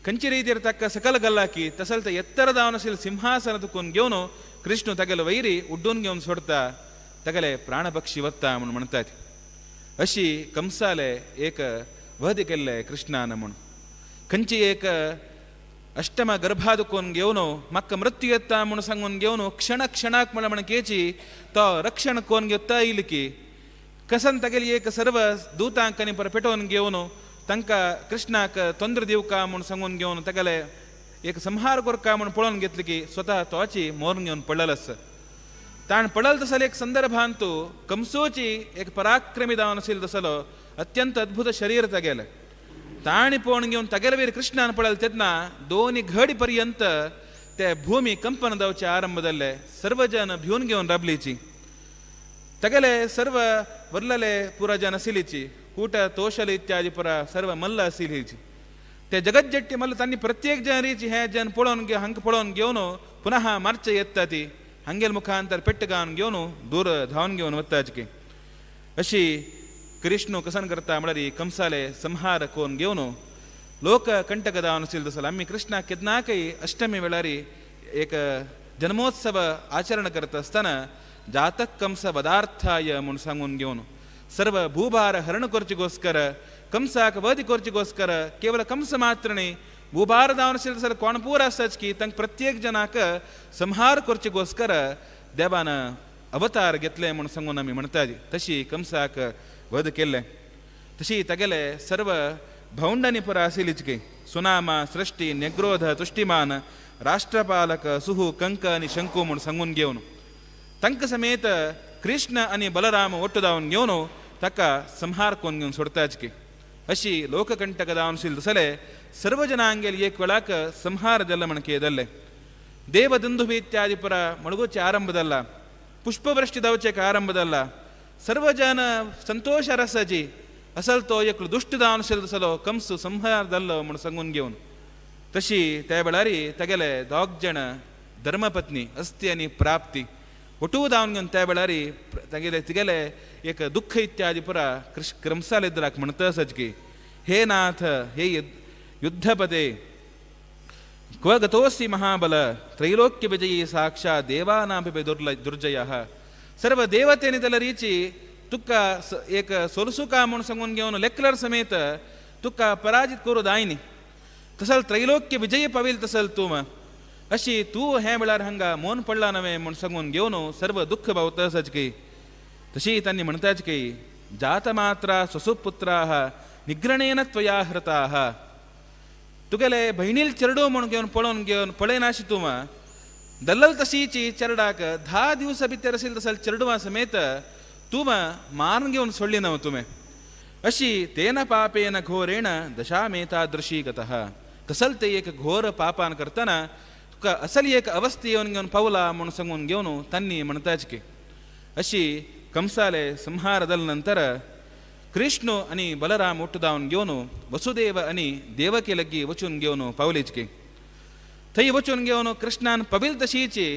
ಕಂಚಿ ರೀತಿಯಿರತಕ್ಕ ಸಕಲ ಗಲ್ಲಾಕಿ ತಸಲ್ತ ಎತ್ತರದ ಅವನಸಿಲ್ ಸಿಂಹಾಸನದಕ್ಕೊಂದು ಗೆವನು ಕೃಷ್ಣ ತಗಲ ವೈರಿ ಉಡ್ಡೋನ್ಗೆ ಒಂದು ಸೊಡ್ತಾ ತಗಲೆ ಪ್ರಾಣಪಕ್ಷಿ ಒತ್ತ ಅವನು ಮಣ್ತಾತಿ ಅಶಿ ಕಂಸಾಲೆ ಏಕ ವಹದಿಕೆಲ್ಲೆ ಕೃಷ್ಣ ನಮಣು ಕಂಚಿ ಏಕ ಅಷ್ಟಮ ಗರ್ಭಾದಕ್ಕೊಂದು ಗೆವನು ಮಕ್ಕ ಮೃತ್ಯು ಎತ್ತ ಮುಣ ಸಂಗೊಂದು ಗೆವನು ಕ್ಷಣ ಕ್ಷಣಕ್ ಮಳ ಮಣ ಕೇಚಿ ತಾ ರಕ್ಷಣಕ್ಕೊಂದು ಎತ್ತ ಇಲಿಕಿ ಕಸನ್ ತಗಲಿ ಏಕ ಸರ್ವ ದೂತಾಂಕನಿ ಪರ ಪೆಟೋನ್ ಗೆವನು ತಂಕ ಕೃಷ್ಣಾಕ ತೊಂದ್ರೆ ದೀವ್ಕ ಮುಣ ಸಂಗೊಂದು ಗೆವನು ತಗಲೆ ಏಕ ಸಂಹಾರ ಕೊರ್ಕ ಮುಣ ಪೊಳನ್ ಗೆತ್ಲಿಕ್ಕೆ ಸ್ವತಃ ತೋಚಿ ಮೋರ್ಗೆ ಅವ್ನು ಪಳ್ಳಲಸ್ ತಾನು ಪಳಲ್ದ ಸಲ ಏಕ ಸಂದರ್ಭ ಅಂತೂ ಕಂಸೋಚಿ ಏಕ ಪರಾಕ್ರಮಿದಾವನ ಸಿಲ್ದ ಸಲೋ ಅತ್ಯಂತ ಅದ್ಭುತ ಶರೀರ ತಗೆಲೆ ತಾಣಿ ಪೋಣಿಗೆ ಒಂದು ತಗೆಲವೇರಿ ಕೃಷ್ಣನ ಪಳಲ್ ತೆದ್ನ ದೋನಿ ಘಡಿ ಪರ್ಯಂತ te ಭೂಮಿ ಕಂಪನದವಚೆ ಆರಂಭದಲ್ಲೇ ಸರ್ವಜನ ಭ್ಯೂನ್ಗೆ ಒಂದು ರಬ್ಲೀಚಿ ತಗಲೆ ಸರ್ವ ವರ್ಲಲೆ ಪುರ ಜನ ಸಿಲಿಚಿ ಕೂಟ ತೋಷಲಿ ಇತ್ಯಾದಿ ಪುರ ಸರ್ವ ಮಲ್ಲ ಸಿಲಿಚಿ te ಜಗಜ್ಜಟ್ಟಿ ಮಲ್ಲ ತನ್ನಿ ಪ್ರತ್ಯೇಕ ಜನ ರೀಚಿ ಹೇ ಜನ ಪೊಳೋನ್ಗೆ ಹಂಕ ಪೊಳೋನ್ಗೆ ಅವನು ಪುನಃ ಮರ್ಚ ಎತ್ತತಿ ಹಂಗೆಲ್ ಮುಖಾಂತರ ಪೆಟ್ಟಗಾನ್ಗೆ ಅವನು ದೂರ ಧಾವನ್ಗೆ ಅವನು ಒತ್ತಾಜಿಕೆ ಅಶಿ ಕೃಷ್ಣ ಕಸನ್ ಕರ್ತಾ ಮಳರಿ ಕಂಸಾಲೆ ಸಂಹಾರ ಕೋನ್ ಗೆವನು ಲೋಕ ಕಂಟಕದ ಅನುಸಿಲ್ದ ಸಲ ಅಮ್ಮಿ ಕೃಷ್ಣ ಕೆದ್ನಾಕೈ ಅಷ್ಟಮಿ ವೆಳರಿ ಏಕ ಜನ್ಮೋತ್ಸವ ಆಚರಣ ಕರ್ತ ಸ್ತನ ಜಾತಕ್ ಕಂಸ ಪದಾರ್ಥಾಯ ಮುನ್ಸಂಗುನ್ ಗೆವನು ಸರ್ವ ಭೂಭಾರ ಹರಣ ಕೊರ್ಚಿಗೋಸ್ಕರ ಕಂಸಾಕ ವದಿ ಕೊರ್ಚಿಗೋಸ್ಕರ ಕೇವಲ ಕಂಸ ಮಾತ್ರನೇ ಭೂಭಾರದ ಅನುಸಿಲ್ದ ಸಲ ಕೋಣಪೂರ ಸಚ್ಕಿ ತಂಗ್ ಪ್ರತ್ಯೇಕ ಜನಾಕ ಸಂಹಾರ ಕೊರ್ಚಿಗೋಸ್ಕರ ದೇವಾನ ಅವತಾರ ಗೆತ್ಲೆ ಮುನ್ಸಂಗು ನಮ್ಮಿ ಮಣ್ತಾದಿ ತಶಿ ಕಂಸಾಕ ವದ ಕೆಲ್ಲೆ ತಶಿ ತಗಲೆ ಸರ್ವ ಭೌಂಡನಿ ಪುರ ಸಿಲಿಚಿಕೆ ಸುನಾಮ ಸೃಷ್ಟಿ ನೆಗ್ರೋಧ ತುಷ್ಟಿಮಾನ ರಾಷ್ಟ್ರಪಾಲಕ ಸುಹು ಕಂಕ ಅನಿ ಶಂಕು ಮುಣ ಸಂಗುನ್ ಗೆವನು ತಂಕ ಸಮೇತ ಕೃಷ್ಣ ಅನಿ ಬಲರಾಮ ಒಟ್ಟುದವನ್ ಗೆವನು ತಕ್ಕ ಸಂಹಾರಕ್ಕೊಂದು ಸೊಡ್ತಾಚಿಕೆ ಅಶಿ ಲೋಕಕಂಟಕದಾವನ್ ಸಿಲ್ದ ಸಲೆ ಸರ್ವಜನಾಂಗೆಲ್ ಏಕ್ವಳಾಕ ಸಂಹಾರದಲ್ಲ ಮಣಕೆಯದಲ್ಲೇ ದೇವದಂದುಭಿ ಇತ್ಯಾದಿ ಪುರ ಮಳಗೋಚೆ ಆರಂಭದಲ್ಲ ಪುಷ್ಪವೃಷ್ಟಿ ದವಚಕ ಆರಂಭದಲ್ಲ ಸರ್ವಜನ ಸಂತೋಷ ರಸಜಿ ಅಸಲ್ ತೋಯಕ್ಲು ದುಷ್ಟದಾವನ ಸಿಲ್ದ ಸಲೋ ಕಂಸು ಸಂಹಾರದಲ್ಲ ಮುಣ ಸಂಗುನ್ಗೆವನು ತಶಿ ತೇಬಳಾರಿ ತಗಲೆ ದಾಗ್ಜಣ ಧರ್ಮಪತ್ನಿ ಅಸ್ತಿಯನಿ ಪ್ರಾಪ್ತಿ ಒಟುವುದಾವನ್ಗೆ ತೇಬಳಾರಿ ತಗಲೆ ತಿಗಲೆ ಏಕ ದುಃಖ ಇತ್ಯಾದಿ ಪುರ ಕ್ರಂಸಾಲಿದ್ರಾಕ್ ಮಣತ ಸಜ್ಗಿ ಹೇ ನಾಥ ಹೇ ಯುದ್ಧಪದೇ ಕ್ವ ಗತೋಸಿ ಮಹಾಬಲ ತ್ರೈಲೋಕ್ಯ ವಿಜಯಿ ಸಾಕ್ಷಾ ದೇವಾನಾಪಿ ದುರ್ಜಯ ಸರ್ವ ದೇವತೆನಿದಲ ರೀಚಿ ತುಕ್ಕ ಏಕ ಸೊಲಸುಕ ಮುಣ ಸಂಗುನ್ಗೆ ಅವನು ಲೆಕ್ಕಲರ್ ಸಮೇತ ತುಕ್ಕ ಪರಾಜಿತ್ ಕೋರು ದಾಯಿನಿ ತಸಲ್ ತ್ರೈಲೋಕ್ಯ ವಿಜಯ ಪವಿಲ್ ತಸಲ್ ತೂಮ ಅಶಿ ತೂ ಹೇ ಬೆಳಾರ ಹಂಗ ಮೋನ್ ಪಳ್ಳಾನವೇ ಮುಣ ಸಂಗುನ್ಗೆ ಅವನು ಸರ್ವ ದುಃಖ ಭವತ ಸಜ್ಕೈ ತಶಿ ತನ್ನಿ ಮಣತಾಜ್ಕೈ ಜಾತ ಮಾತ್ರ ಸ್ವಸುಪುತ್ರಾಹ ನಿಗ್ರಣೇನ ತ್ವಯಾ ಹೃತಾಹ ತುಗಲೆ ಬೈಣಿಲ್ ಚರಡೋ ಮುಣಗೆ ಅವನು ಪೊಳೋನ್ಗೆ ಅವನು ಪೊಳೆ ನಾಶಿ ತೂಮ ದಲ್ಲಲ್ ತಶೀಚಿ ಚರಡಾಕ ಧಾ ದಿವಸ ಬಿತ್ತೆರಸಿಲ್ದ ಸಲ್ ಚರಡುವ ಸಮೇತ ತೂಮ ಮಾರ್ಗೆ ಒಂದು ಸೊಳ್ಳಿನವ ತುಮೆ ಅಶಿ ತೇನ ಪಾಪೇನ ಘೋರೇಣ ದಶಾಮೇತಾದೃಶೀಗತಃ ಕಸಲ್ತೆ ಏಕ ಘೋರ ಪಾಪಾನ ಕರ್ತನ ಅಸಲಿ ಏಕ ಅವಸ್ಥೆಯವನಿಗೆ ಅವನು ಪೌಲ ಮುಣಸಂಗುನ್ಗೆ ಅವನು ತನ್ನಿ ಮಣತಾಚಿಕೆ ಅಶಿ ಕಂಸಾಲೆ ಸಂಹಾರದಲ್ ನಂತರ ಕೃಷ್ಣ ಅನಿ ಬಲರಾಮ ಹುಟ್ಟುದಾವನ್ಗೆ ಅವನು ವಸುದೇವ ಅನಿ ದೇವಕ್ಕೆ ಲಗ್ಗಿ ವಚುನ್ಗೆ ಅವನು ಪೌಲಿಚಿಕೆ ಥೈ ವಚುನ್ಗೆ ಅವನು ಕೃಷ್ಣನ್ ಪವಿಲ್ತ ಶೀಚಿ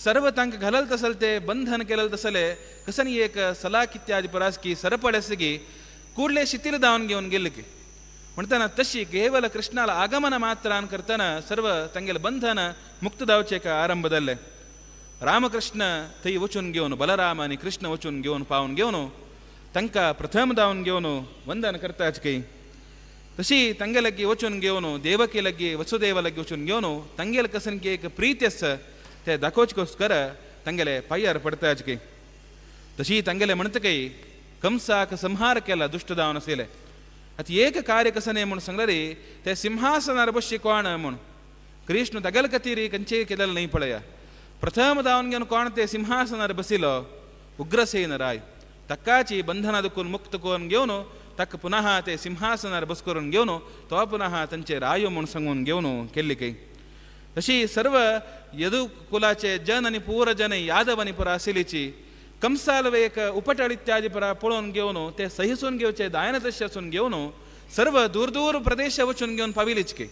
ಸರ್ವ ತಂಕ ಘಲಲ್ ತಸಲ್ತೆ ಬಂಧನ ಕೆಲಲ್ ತಸಲೆ ಕಸನಿ ಏಕ ಸಲಾಕ್ ಇತ್ಯಾದಿ ಪರಾಸ್ಕಿ ಸರಪಳೆಸಗಿ ಕೂಡಲೇ ಶಿಥಿಲದಾವನ್ಗೆ ಅವನ್ ಗೆಲ್ಲಿಕೆ ಮಣ್ತನ ತಶಿ ಕೇವಲ ಕೃಷ್ಣಲ ಆಗಮನ ಮಾತ್ರ ಅನ್ಕರ್ತನ ಸರ್ವ ತಂಗೆಲ ಬಂಧನ ಮುಕ್ತದಾವಚೇಕ ಆರಂಭದಲ್ಲೇ ರಾಮಕೃಷ್ಣ ತೈ ವಚುನ್ಗೆ ಅವನು ಬಲರಾಮನಿ ಕೃಷ್ಣ ವಚುನ್ಗೆ ಅವನು ಪಾವನ್ಗೆ ಅವನು ತಂಕ ಪ್ರಥಮದಾವನ್ಗೆ ಅವನು ವಂದನ ಕರ್ತಾಚಕೈ ತಶಿ ತಂಗೆಲಗ್ಗಿ ವಚುನ್ಗೆ ಅವನು ದೇವಕ್ಕೆ ಲಗ್ಗಿ ವಸುದೇವ ಲಗ್ಗಿ ವಚುನ್ಗೆ ಅವನು ತಂಗೆಲ ಕಸನ್ಗೆ ಏಕ ಪ್ರೀತ್ಯಸ್ಸ ते दाखोचकोस्कर ತಂಗೆಲೆ ಪಯ್ಯರ್ ಪಡ್ತಾಜ್ಕೈ ತಶಿ ತಂಗೆಲೆ ಮಣತಕೈ ಕಂಸಾಕ ಸಂಹಾರಕ್ಕೆಲ್ಲ ದುಷ್ಟದಾವನ ಸೇಲೆ ಅತಿ ಏಕ ಕಾರ್ಯಕಸನೆ ಮುಣ ಸಂಗ್ಲರಿ ते ಸಿಂಹಾಸನ ಅರಬಶಿ ಕೋಣ ಮುಣ ಕೃಷ್ಣ ತಗಲ್ ಕತೀರಿ ಕಂಚೆ ಕೆದಲ್ ನೈ ಪಳೆಯ ಪ್ರಥಮ ದಾವನ್ಗೆ ಕೋಣತೆ ಸಿಂಹಾಸನ ಅರಬಸಿಲೋ ಉಗ್ರಸೇನ ರಾಯ್ ತಕ್ಕಾಚಿ ಬಂಧನದಕ್ಕೂ ಮುಕ್ತಕೋನ್ಗೆವನು ತಕ್ಕ ಪುನಃ ते ಸಿಂಹಾಸನ ಅರಬಸ್ಕೊರನ್ಗೆವನು ತೋ ಪುನಃ ತಂಚೆ ರಾಯು ಮುಣ ಸಂಗುನ್ಗೆವನು ಕೆಲ್ಲಿಕೈ तशी सर्व यदु कुलाचे जन आणि पूर जन यादवनी परा सिलिची कंसालवे एक उपटळ इत्यादी परा पळून घेऊन ते सहिसून घेवचे दायनतशसून घेऊन सर्व दूर दूर प्रदेश वचून घेऊन पाविलिचके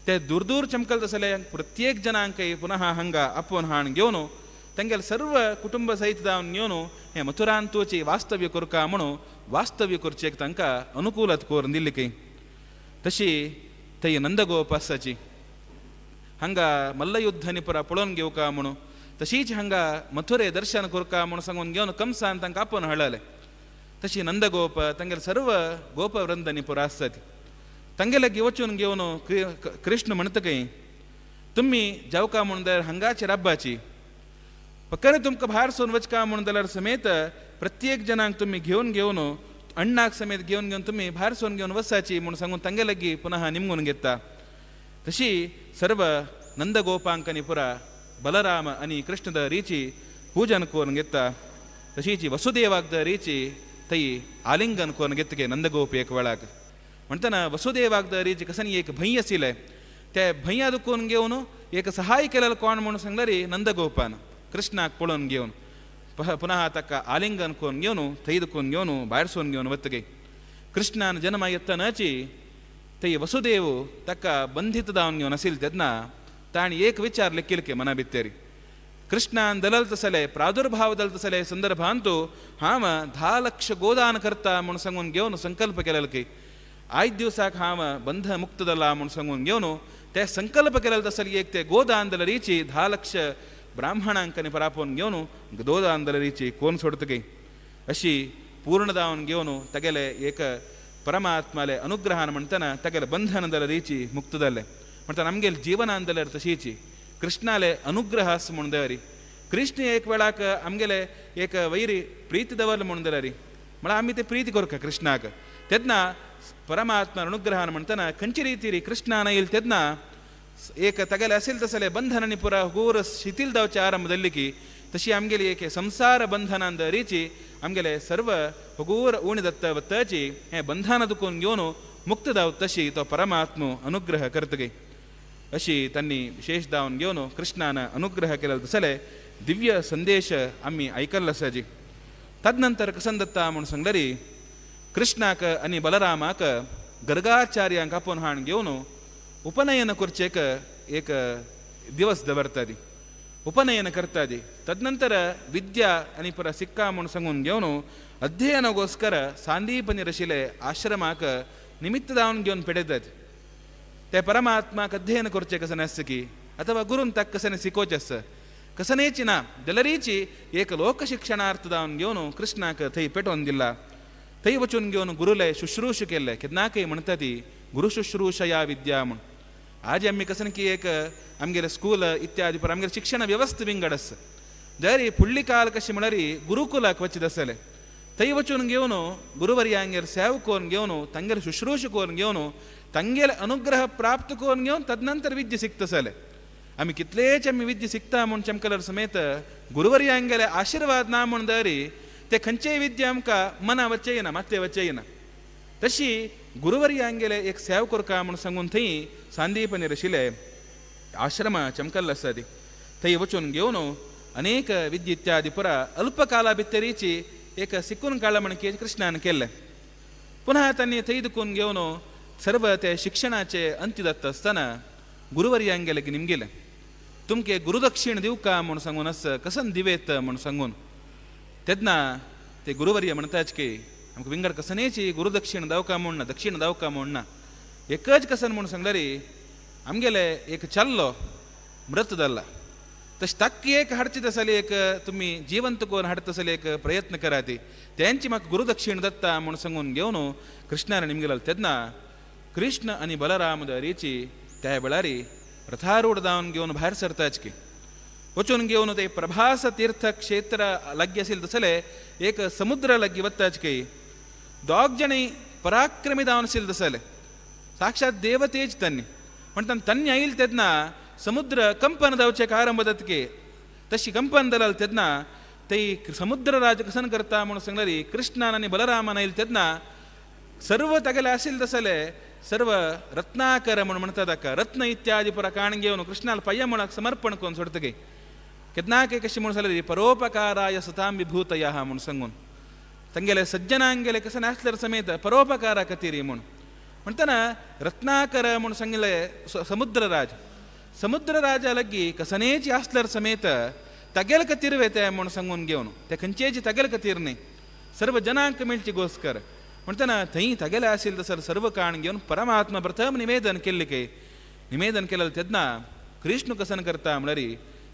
ते दूर दूर चमकल तसले प्रत्येक जनांकೈ पुनः हंग अपून हाण घेऊन ತಂಗೆल सर्व कुटुंब सहित जाऊन घेऊन हे मथुरांतोची वास्तव्य कोरका म्हणून वास्तव्य कोरचेक तंका अनुकूलत कोर निल्लिके तशी ತೈ ನಂದಗೋಪ ಸಚಿ ಹಂಗ ಮಲ್ಲಯುದ್ಧ ನಿಪುರ ಪುಳೋನ್ ಗೆವು ಕಾಮುಣು ತಶೀಚಿ ಹಂಗ ಮಥುರೆ ದರ್ಶನ ಕುರ್ಕಾಮುಣು ಸಂಗೊಂದು ಗೆವನು ಕಂಸ ಅಂತ ಕಾಪನು ಹಳಲೆ ತಶಿ ನಂದಗೋಪ ತಂಗೆಲ ಸರ್ವ ಗೋಪ ವೃಂದ ನಿಪುರ ಸತಿ ತಂಗೆಲ ಗೆವಚುನ್ ಗೆವನು ಕೃಷ್ಣ ಮಣತಕೈ तुम्ही जाऊ का म्हणून दर हंगाची रब्बाची पक्कने तुमका बाहेर सोन वच का म्हणून दर समेत प्रत्येक जनांक तुम्ही घेऊन अण्णाक समेत घेऊन तुम्ही बाहेर सोन घेऊन वसाची म्हणून सांगून तंगे लगी पुन्हा निमगून घेता तशी सर्व नंदगोपांकनी पुरा बलराम आणि कृष्णद रीची पूजन करून घेता तशीची वसुदेवागद रीची तई आलिंगन करून घेतके नंदगोप एक वेळाक म्हणताना वसुदेवागद रीची कसनी एक भैय असिले त्या भैयाद कोण घेऊन एक सहाय केलेलं कोण म्हणून सांगणारी नंदगोपान कृष्णाक पळून घेऊन पुन्हा तक्का आलिंगन कोण घेऊन थैद कोण घेऊन बाहेर सोन घेऊन वत्तगे कृष्णान जन्म येत्तनाची ते वसुदेव तक्का बंधित दावन घेऊन असेल त्यांना ताणी एक विचार लेक्किलके मना बित्तेरी कृष्णान दलल तसले प्रादुर्भाव दल तसले संदर्भांतू हाम 10 लक्ष गोदान करता म्हणून सांगून घेऊन संकल्प केलेलं की 5 दिवसाक हाम बंध मुक्तदला म्हणून सांगून घेऊन त्या संकल्प केलेलं तसली एक ते गोदानदल रीची 10 लक्ष ब्राह्मणांकने परापून घेऊन गोदानदल रीची कोण सोडतके अशी पूर्ण दावन घेऊन तगेले एक परमात्माले अनुग्रहान म्हणताना तगेले बंधनदल रीची मुक्तदले म्हणता नमगेल जीवनांदलर तशीची कृष्णाले अनुग्रह अस म्हणून देवरी कृष्ण एक वेळाक आमगेले एक वैरी प्रीती दवरल म्हणून दिलरी मला आम्ही ते प्रीती करू का कृष्णाक तेदना परमात्मा अनुग्रहान म्हणताना खंची रीती कृष्णान येईल तेदना एक तगेले असेल तसले बंधनानी पुरा हुगूर शिथिल दावच्या आरंभदल्ली की तशी आमगेली एक संसार बंधनांद रीची आमगेले सर्व हुगूर उणिदत्त वत्ताची हे बंधन दुखून घेऊन मुक्त दाव तशी तो परमात्मा अनुग्रह करतगे अशी त्यांनी विशेष दावन घेऊन कृष्णानं अनुग्रह केलेलं तसले दिव्य संदेश आम्ही ऐकलं सजी तदनंतर कसन दत्ता म्हणून सांगणारी कृष्णाक आणि बलरामाक गर्गाचार्यांक आपण हाण घेऊन उपनयन खुर्चेक एक दिवस दवरतादी उपनयन करतादी तदनंतर विद्या आणि पुरा सिक्का म्हणून सांगून घेऊन अध्ययनಗೋಸ್ಕರ सांदीपनी रशिले आश्रमाक निमित्त दावन घेऊन पेडतात त्या परमात्माक अध्ययन खुर्चे कसं असं की अथवा गुरुन तक कसने शिकोचस कसनेची ना दलरीची एक लोक शिक्षणार्थ दावन घेऊन कृष्णाक थई पेटवून दिला थई वचून घेऊन गुरुले शुश्रूष केले केदनाकय म्हणता ती गुरु शुश्रूष या विद्या म्हण आज आम्ही कसं की एक आमगेले स्कूल इत्यादी पर आमगेले शिक्षण व्यवस्था विंगडस जरी फुडली काल कशी म्हणरी गुरुकुलाक वचित असले थई वचून घेऊन गुरुवर्यांगेर सेव कोण घेऊन तंगेले शुश्रूष कोण घेऊन तंगेले अनुग्रह प्राप्त कोण घेऊन तदनंतर विद्या सिक्तसले आम्ही कितलेच आम्ही विद्या सिक्ता म्हणून चमकलर समेत गुरुवर्यांगेले आशीर्वाद ना म्हणून दरी ते खंचे विद्या आमका मना वच्चे येना माते वच्चे येना तशी गुरुवर्यांगेले एक सेव करका म्हणून सांगून थई सांदीपनी रशिले आश्रम चमकल असदी थई वचून घेऊन अनेक विद्या इत्यादी पुरा अल्पकाला भितरीची एक सिकून काळ म्हणके कृष्णान केले पुन्हा त्यांनी थई दुखून घेऊन सर्व ते शिक्षणाचे अंत्य दत्त असताना गुरुवर्यांगेले की निमगेले तुमके गुरुदक्षिण देऊ का म्हणून सांगून असं कसन दिवेत म्हणून सांगून तेदना ते गुरुवर्य म्हणताच की आमक विंगड कसनेची गुरुदक्षिण दावका म्हणून दक्षिण दावका म्हणून एकच कसन म्हणून सांगल्यारी आमगेले एक चाललो मृत दल्ला तशी तक्की एक हाडची असली एक तुम्ही जिवंत कोण हाडत असले एक प्रयत्न कराती त्यांची म्हाका गुरुदक्षिण दत्ता म्हणून सांगून घेऊन कृष्णाने निमगेला तेदना कृष्ण आणि बलरामद रीची त्या वेळारी रथारूढ दावन घेऊन बाहेर सरताच की वचून घेऊन ते प्रभास तीर्थ क्षेत्र लग्गी असेल तसले एक समुद्र लग्गी वत्ताच की 2 जणी पराक्रमी दावन असेल तसले साक्षात देवतेच त्यांनी म्हणता त्यांनी येईल तेदना समुद्र कंपन दावचे आरंभदत की तशी कंपन दलाल तेदना ते समुद्र राज कसन करता म्हणून सांगणारी कृष्णान आणि बलरामान येईल तेदना सर्व तगेले असेल तसले सर्व रत्नाकर म्हणून म्हणतात रत्न इत्यादी पुरा काण घेऊन कृष्णाला पय्य म्हणून समर्पण करून सोडतगे केदनाके कशी म्हणून सांगली परोपकाराय सतां विभूतय म्हणून सांगून ತಂಗೆಲೆ ಸಜ್ಜನಾಂಗೆಲೆ ಕಸನ ಆಸ್ಲರ ಸಮೇತ ಪರೋಪಕಾರ ಕತೀರಿ ಮುಣ್ म्हणताना रत्नाकर म्हणून सांगले समुद्र राज लग्गी कसनेची आसलर समेत तगेल कतीरवे ते म्हणून सांगून घेऊन त्या खंचेची तगेल कतीरने सर्व जनांक मिळची गोस्कर म्हणताना थंय तागेले आशिल्ले तसर सर्व काण घेवन परमात्मा प्रथम निवेदन केल्ले के निवेदन केलेलं तेन्ना कृष्ण कसन करता म्हळ्यार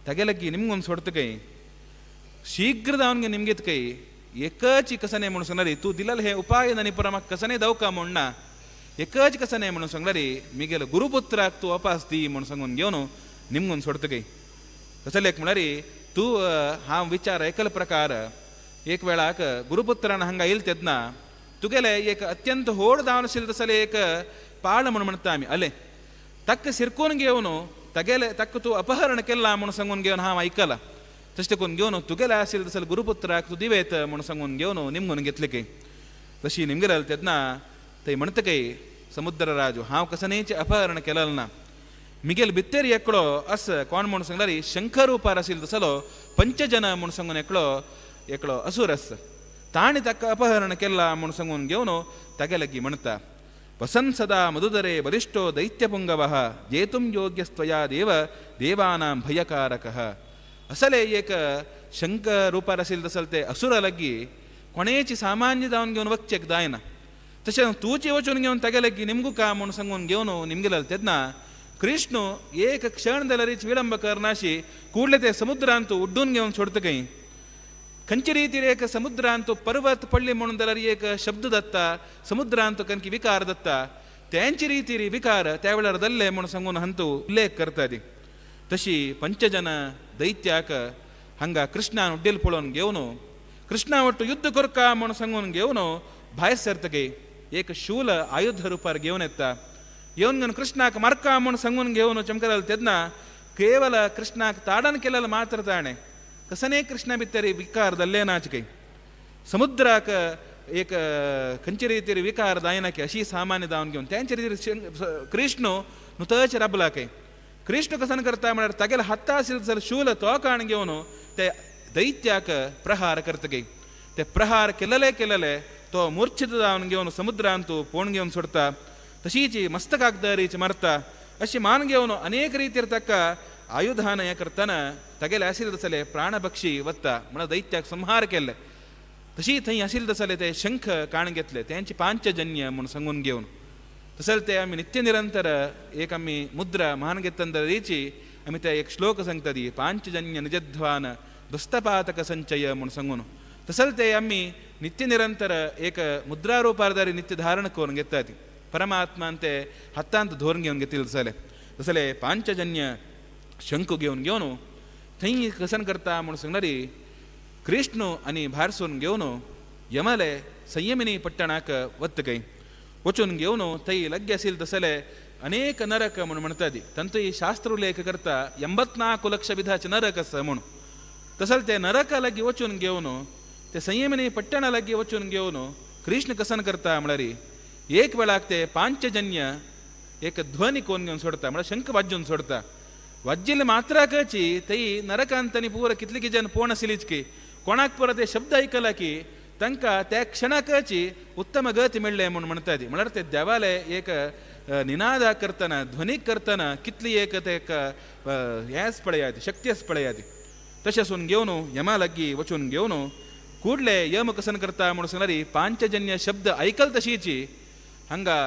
तागेलगी निमगोन सोडता काय शीघ्र जावन निमगेत काय एकच कसने म्हणून सांगणारी तू दिलेलं हे उपाय ननी परमाक कसने दावका म्हणना एकच कसने म्हणून सांगणारी मिगेल गुरुपुत्राक तू वापास दी म्हणून सांगून घेवन निमगोन सोडता काय तसले एक म्हळ्यार तू हा विचार ऐकल प्रकार एक वेळाक गुरुपुत्रान हांगा येईल तेन्ना तुगेले एक अत्यंत होड जावन आशिल्ले तसले एक पाळ म्हणून म्हणटा आमी अले तक्क सिरकून घेवन तगेले तक्क तू अपहरण केला म्हणून सांगून घेवन हांव आयकला तशें करून घेवन तुगेले आशिल्ले तसले गुरुपुत्राक तू दिवेत म्हणून सांगून घेवन निमगून घेतले की तशी निमगेल तेन्ना थंय म्हणटा की समुद्र राजू हांव कसनेचें अपहरण केलेलें ना मिगेल भितर एकलो अस कोण म्हणून सांगल्यार शंकर उपार आशिल्लो तसलो पंचजन म्हणून सांगून एकलो असुर आस ताणी ताका अपहरण केला म्हणून सांगून घेवन तागे लगी म्हणटा वसन् सदा मधुदरे बलिष्ठो दैत्यपुंगवः जेतुं योग्यस्त्वया देव देवानां भयकारकः असले एक शंकर रूपार आशिल्लो तसले ते असुरा लगी कोणेची सामान्य जावन घेवन वचचेक जायना तशें तूची वचून घेवन तागे लगी निमगू का म्हणून सांगून घेवन निमगेले तेन्ना कृष्ण एक क्षण जाल्यारीच विलंब करनाशी कूडले ते समुद्रांत उड्डून घेवन सोडता खंय खंयचे रितीर एक समुद्रांत पर्वत पडले म्हणून जाल्यार एक शब्द दत्ता समुद्रांत कनकी विकार दत्ता त्यांची रितीर विकार त्या वेळार जाल्ले म्हणून सांगून हंतू उल्लेख करता ती तशी पंचजन दैत्याक हांगा कृष्णान उड्डेल पळोवन घेवन कृष्णा वट्ट युद्ध करका म्हणून सांगून घेवन भायर सरतके एक शूल आयुध रुपार घेवन येता येवन घेवन कृष्णाक मारका म्हणून सांगून घेवन चमकल तेन्ना केवल कृष्णाक ताडन केलेलं मात्र ताणे कसने कृष्णा भितर विकार जाल्ले नाच काही समुद्राक एक खंयचे रितीर विकार जायना की अशी सामान्य जावन घेवन त्यांचे रितीर कृष्ण नुतच राबला काही कृष्ण कसन करता म्हळ्यार तागेले हाता आशिल्लो जाल्यार शूल तो काण घेवन ते दैत्याक प्रहार करता काही ते प्रहार केलेले तो मूर्छित जावन घेवन समुद्रांत पोण घेवन सोडता तशीच मस्तकाक दरीच मारता अशी मान घेवन अनेक रितीर ताका आयुधान हें करतना तागेले आशिल्ले तसले प्राणभक्षी वता म्हळ्यार दैत्याक संहार केले तशी थंय आशिल्ले तसले ते शंख काण घेतले तेंची पांचजन्य म्हणून सांगून घेवन तसले ते आमी नित्य निरंतर एक आमी मुद्रा महान घेतंदरीची आमी ते एक श्लोक सांगता ती पांचजन्य निजध्वान दुस्तपातक संचय म्हणून सांगून तसले ते आमी नित्य निरंतर एक मुद्रा रूपार नित्य धारण करून घेता ती परमात्मान ते हातांत धरून घेवन घेतिल्ले तसले पांचजन्य शंख घेवन थंय कसन करता म्हणून सांगणारी कृष्ण आनी भायर सोन घेवन यमले संयमिनी पट्टणाक वत्त खंय वचून घेवन थंय लग्गे आशिल्ले तसले अनेक नरक म्हणून म्हणटा ती तंतूय शास्त्र उल्लेख करता 84 लक्ष विधाचे नरक आसा म्हणून तसले ते नरक लगी वचून घेवन ते संयमिनी पट्टणा लगी वचून घेवन कृष्ण कसन करता म्हळ्यार एक वेळाक ते पांचजन्य एक ध्वनी कोण घेवन सोडता म्हळ्यार शंख वाजून सोडता वाजिल्ले मात्राकची थंय नरकांतनी पुरा कितले की जन पोण आशिल्लीच की कोणाक परत ते शब्द आयकला की तांकां त्या क्षणाकची उत्तम गती मेळ्ळे म्हणून म्हणटा ती म्हळ्यार ते देवाले एक निनाद करतना ध्वनीक करतना कितली एक ते हेंच पळया ती शक्ती आस पळया ती तशें सून घेवन यमा लगी वचून घेवन कूडले यम कसन करता म्हणून सांगल्यार पांचजन्य शब्द आयकल तशीची हांगा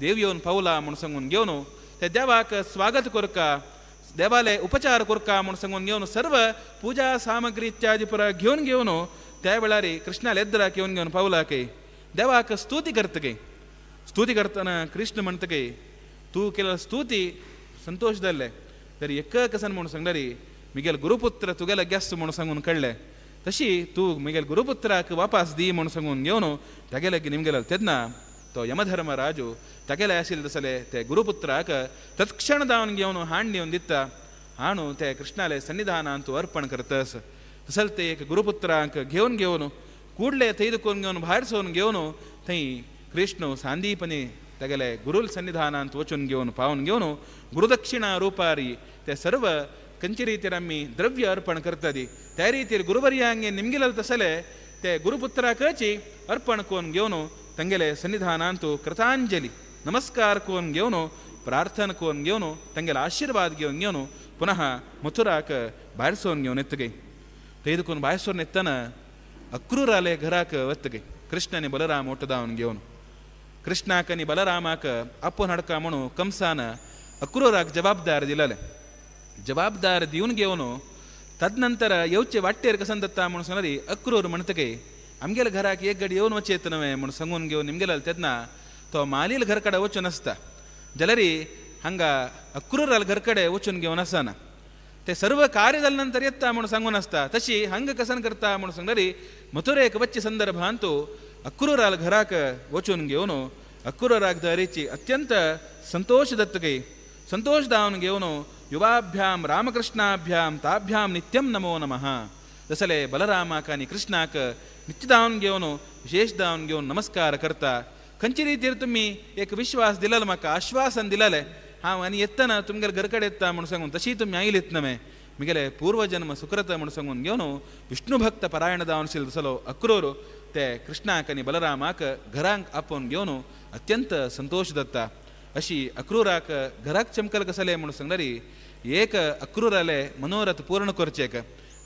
देव येवन पावला म्हणून सांगून घेवन ते देवाक स्वागत करका देवाले उपचार करका म्हणून सांगून घेवन सर्व पूजा सामग्री इत्यादी पुरा घेवन त्या वेळार कृष्णा लेद्राक घेवन पावला की देवाक स्तुती करता की स्तुती करतना कृष्ण म्हणटा की तूं केलेली स्तुती संतोष जाल्ले तर एक कसन म्हणून सांगल्यार मिगेल गुरुपुत्र तुगेले गेस्त म्हणून सांगून कळ्ळे तशी तूं मिगेल गुरुपुत्राक वापास दी म्हणून सांगून घेवन तागेले की निमगेले तेन्ना तो यमधर्म राजू तागेले आशिल्ले तसले ते गुरुपुत्राक तत्क्षण जावन घेवन हाण दिवन दिता हाणू ते कृष्णाले सन्निधानांत अर्पण करतस तसले ते एक गुरुपुत्रांक घेवन कूडले थंय करून घेवन भायर सोन घेवन थंय कृष्ण सांदीपणी तागेले गुरुल सन्निधानांत वचून घेवन पावन घेवन गुरुदक्षिणा रूपारी ते सर्व खंयचे रितीर आमी द्रव्य अर्पण करता ती त्या रितीर गुरुवर्यांगे निमगेले तसले ते गुरुपुत्राकची अर्पण करून घेवन तंगेले सन्निधानांत कृतांजली नमस्कार करून घेवन प्रार्थना करून घेवन तंगेले आशीर्वाद घेवन पुनः मथुराक भायर सोन घेवन येतगे थंय देखून भायर सोन येतना अक्रूर आले घराक वतगे कृष्ण आनी बलराम ओट जावन घेवन ಕೃಷ್ಣಾಕನಿ ಬಲರಾಮಾಕ ಅಪ್ಪು ನಡ್ಕ ಮಣು ಕಂಸಾನ ಅಕ್ರೂರಾಗ ಜವಾಬ್ದಾರ ದಿಲ್ಲಲೆ ಜವಾಬ್ದಾರ ದಿವನ್ಗೆ ಅವನು ತದನಂತರ ಯೌಚೆ ವಾಟ್ಯರ್ ಕಸಂದತ್ತ ಮಣು ಸನರಿ ಅಕ್ರೂರು ಮಣತಗೆ ಅಮ್ಗೆಲ घराक एक गडी येऊन वचे नवे म्हणून सांगून घेऊन निमगेला तेदना तो मालील घर कडे वचून असता जलरी हंगा अक्रूराल घर कडे वचून घेऊन असाना ते सर्व कार्य झाल्यानंतर येता म्हणून सांगून असता तशी हंग कसन करता म्हणून सांगणारी मथुरेक वच्चे संदर्भ अंतू अक्रूराल घराक वचून घेऊन अक्रूराक दारीची अत्यंत संतोष दत्तगे संतोष दावन घेऊन युवाभ्याम रामकृष्णाभ्याम ताभ्याम नित्यम नमो नमः जसले बलरामाक आणि कृष्णाक नित्य दावन घेऊन विशेष दावन घेऊन नमस्कार करता खंयची रितीर तुम्ही एक विश्वास दिलाल म्हाका आश्वासन दिलाले हांव आनी येतना तुमगेले घरकडे येता म्हणून सांगून तशी तुमी आयलीत नवे मिगेले पूर्वजन्म सुकृत म्हणून सांगून घेवन विष्णू भक्त परायण दावनशील दसलो अक्रूर ते कृष्णाक आनी बलरामाक घरांक आपोवन घेवन अत्यंत संतोष दत्ता अशी अक्रूराक घराक चमकल कसले म्हणून सांगणारी एक अक्रूराले मनोरथ पूर्ण करचेक